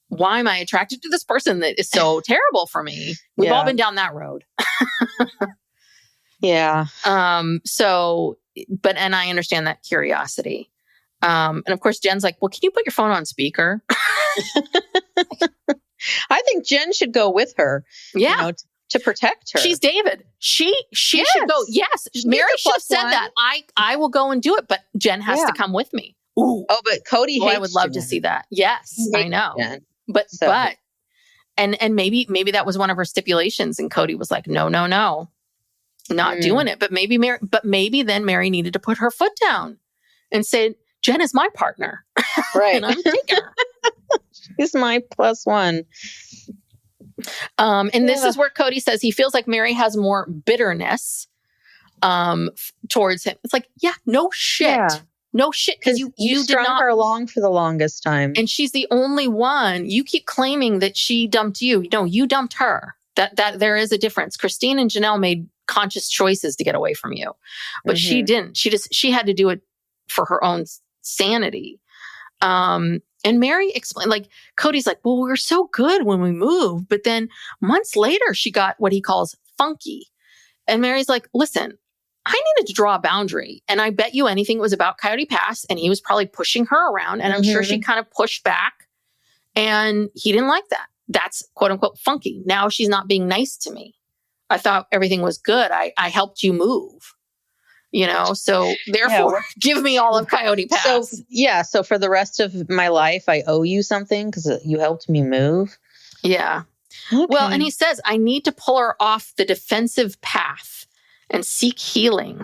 why am I attracted to this person that is so terrible for me? We've all been down that road. Yeah. So, and I understand that curiosity. And of course, Jen's like, well, can you put your phone on speaker? I think Jen should go with her. Yeah. You know, to protect her. She's David. She should go. Yes. Meri should have said that. I will go and do it, but Jen has to come with me. Ooh. Oh, but Kody hates I would love to see that. Yes, I know. Jen. But and maybe that was one of her stipulations, and Kody was like, no, not doing it. But maybe then Meri needed to put her foot down and say, Jen is my partner. Right. And I'm taking her. She's my +1. And this is where Kody says he feels like Meri has more bitterness towards him. It's like, no shit. Yeah. No shit. Because you strung her along for the longest time. And she's the only one. You keep claiming that she dumped you. No, you dumped her. That there is a difference. Christine and Janelle made conscious choices to get away from you. But she didn't. She had to do it for her own sanity. And Meri explained, like, Kody's like, well, we were so good when we moved. But then months later, she got what he calls funky. And Meri's like, listen, I needed to draw a boundary. And I bet you anything it was about Coyote Pass. And he was probably pushing her around. And I'm sure she kind of pushed back. And he didn't like that. That's quote unquote funky. Now she's not being nice to me. I thought everything was good. I helped you move. You know, so therefore, give me all of Coyote Pass. So for the rest of my life, I owe you something because you helped me move. Yeah. Okay. Well, and he says, I need to pull her off the defensive path and seek healing.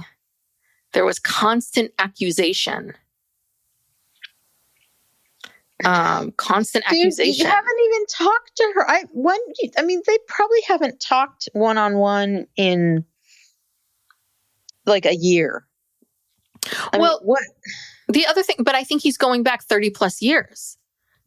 There was constant accusation. Accusation. You haven't even talked to her. They probably haven't talked one-on-one in like a year. What? The other thing, but I think he's going back 30 plus years.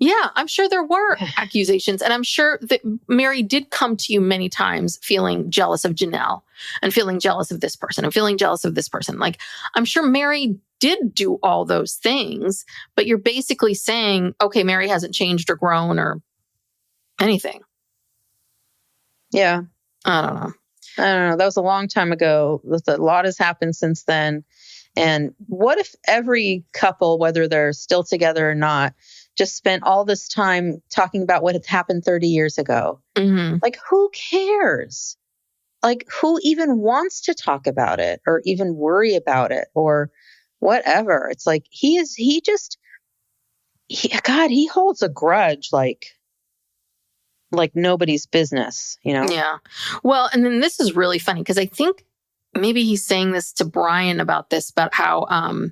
Yeah, I'm sure there were accusations. And I'm sure that Meri did come to you many times feeling jealous of Janelle and feeling jealous of this person and feeling jealous of this person. Like, I'm sure Meri did do all those things, but you're basically saying, okay, Meri hasn't changed or grown or anything. Yeah. I don't know. That was a long time ago. A lot has happened since then. And what if every couple, whether they're still together or not, just spent all this time talking about what had happened 30 years ago? Mm-hmm. Like, who cares? Like, who even wants to talk about it or even worry about it or whatever? It's like, he holds a grudge like nobody's business, you know? Yeah. Well, and then this is really funny because I think maybe he's saying this to Brian about how,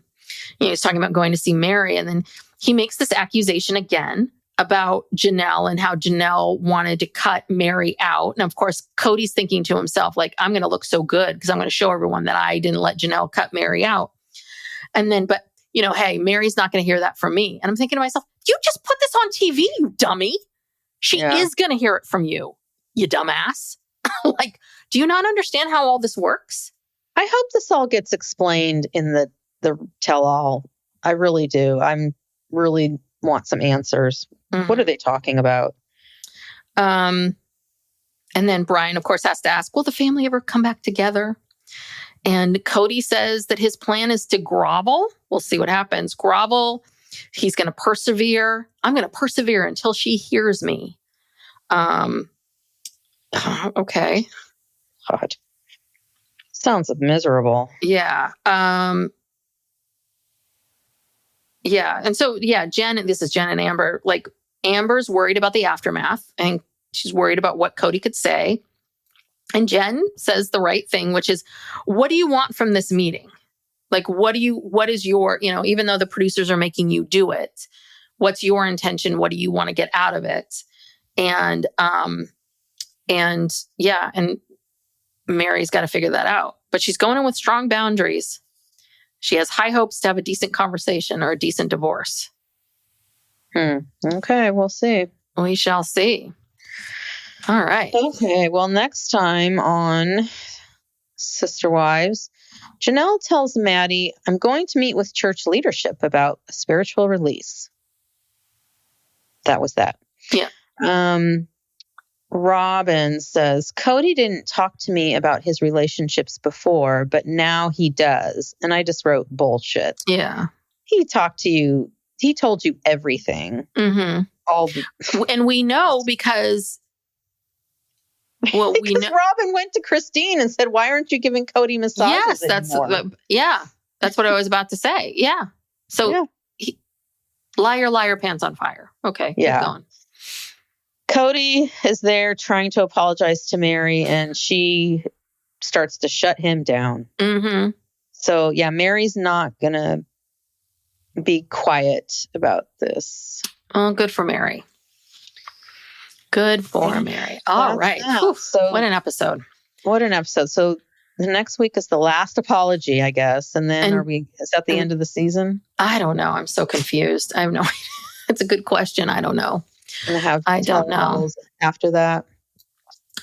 he's talking about going to see Meri, and then he makes this accusation again about Janelle and how Janelle wanted to cut Meri out. And of course, Kody's thinking to himself, like, I'm going to look so good because I'm going to show everyone that I didn't let Janelle cut Meri out. And then, but, hey, Meri's not going to hear that from me. And I'm thinking to myself, you just put this on TV, you dummy. She is going to hear it from you, you dumbass. Like, do you not understand how all this works? I hope this all gets explained in the tell-all. I really do. I'm really want some answers. Mm-hmm. What are they talking about? And then Brian, of course, has to ask, will the family ever come back together? And Kody says that his plan is to grovel. We'll see what happens. Grovel. He's going to persevere. I'm going to persevere until she hears me. Okay. God. Sounds miserable. Yeah. Yeah. And so, this is Jen and Amber. Like, Amber's worried about the aftermath and she's worried about what Kody could say. And Jen says the right thing, which is, what do you want from this meeting? Like, what is your, even though the producers are making you do it, what's your intention? What do you want to get out of it? And Meri's got to figure that out, but she's going in with strong boundaries. She has high hopes to have a decent conversation or a decent divorce. Okay, we'll see. We shall see. All right. Okay, well, next time on Sister Wives, Janelle tells Maddie, I'm going to meet with church leadership about a spiritual release. That was that. Yeah. Robin says, Kody didn't talk to me about his relationships before, but now he does. And I just wrote bullshit. Yeah. He talked to you. He told you everything. Mm-hmm. And we know because... Well, because Robin went to Christine and said, why aren't you giving Kody massages anymore? That's what I was about to say. Yeah. So liar, liar, pants on fire. Okay. Keep going. Kody is there trying to apologize to Meri, and she starts to shut him down. Mm-hmm. So, Meri's not going to be quiet about this. Oh, good for Meri. Good for Meri. All right. So, what an episode. So the next week is the last apology, I guess. And then is that the end of the season? I don't know. I'm so confused. I have no idea. It's a good question. I don't know. I don't know. After that?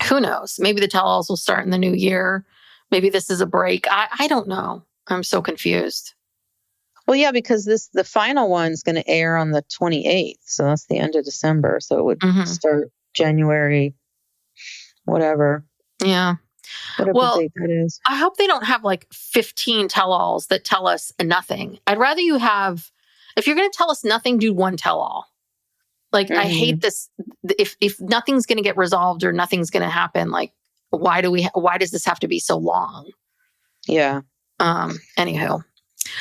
Who knows? Maybe the tell-alls will start in the new year. Maybe this is a break. I don't know. I'm so confused. Well, yeah, because the final one's going to air on the 28th. So that's the end of December. So it would start January, whatever. Yeah. Whatever date that is. I hope they don't have like 15 tell-alls that tell us nothing. I'd rather you have, if you're going to tell us nothing, do one tell-all. Like, I hate this. If nothing's going to get resolved or nothing's going to happen, like, why does this have to be so long? Yeah. Anywho.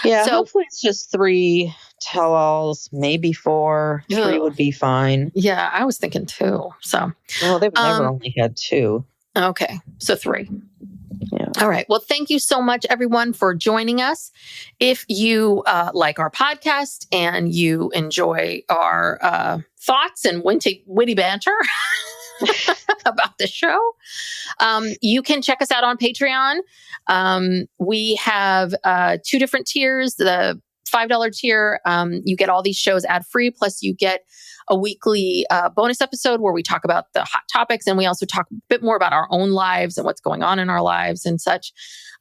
Yeah. So, hopefully it's just 3 tell-alls, maybe 4. 3 would be fine. Yeah. I was thinking 2. So. Well, they've never only had 2. Okay. So 3. Yeah. All right. Well, thank you so much, everyone, for joining us. If you like our podcast and you enjoy our thoughts and witty banter about the show, you can check us out on Patreon. We have 2 different tiers. The $5 tier, you get all these shows ad-free, plus you get a weekly bonus episode where we talk about the hot topics, and we also talk a bit more about our own lives and what's going on in our lives and such.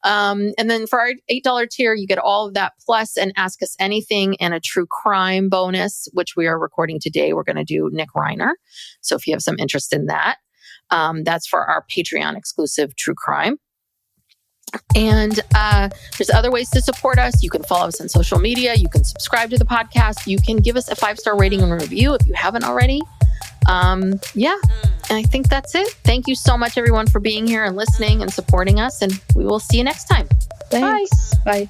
And then for our $8 tier, you get all of that plus an Ask Us Anything and a true crime bonus, which we are recording today. We're going to do Nick Reiner. So if you have some interest in that, that's for our Patreon exclusive true crime. And there's other ways to support us. You can follow us on social media. You can subscribe to the podcast. You can give us a 5-star rating and review if you haven't already. Yeah. And I think that's it. Thank you so much, everyone, for being here and listening and supporting us. And we will see you next time. Thanks. Bye.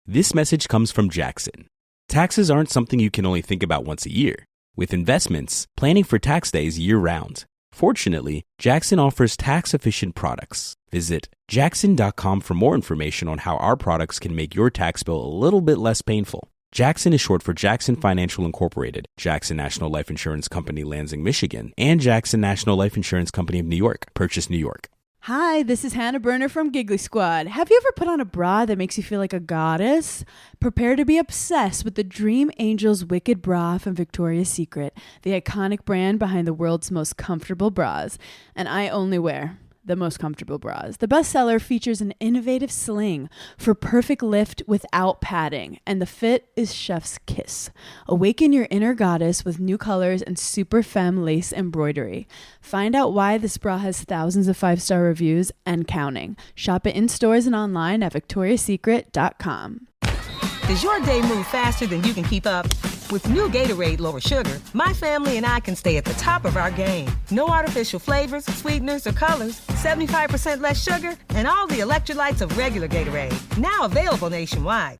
This message comes from Jackson. Taxes aren't something you can only think about once a year. With investments, planning for tax day is year-round. Fortunately, Jackson offers tax-efficient products. Visit jackson.com for more information on how our products can make your tax bill a little bit less painful. Jackson is short for Jackson Financial Incorporated, Jackson National Life Insurance Company, Lansing, Michigan, and Jackson National Life Insurance Company of New York, Purchase, New York. Hi, this is Hannah Berner from Giggly Squad. Have you ever put on a bra that makes you feel like a goddess? Prepare to be obsessed with the Dream Angels Wicked Bra from Victoria's Secret, the iconic brand behind the world's most comfortable bras. And I only wear the most comfortable bras. The bestseller features an innovative sling for perfect lift without padding, and the fit is chef's kiss. Awaken your inner goddess with new colors and super femme lace embroidery. Find out why this bra has thousands of 5-star reviews and counting. Shop it in stores and online at victoriasecret.com. Does your day move faster than you can keep up? With new Gatorade Lower Sugar, my family and I can stay at the top of our game. No artificial flavors, sweeteners, or colors. 75% less sugar, and all the electrolytes of regular Gatorade. Now available nationwide.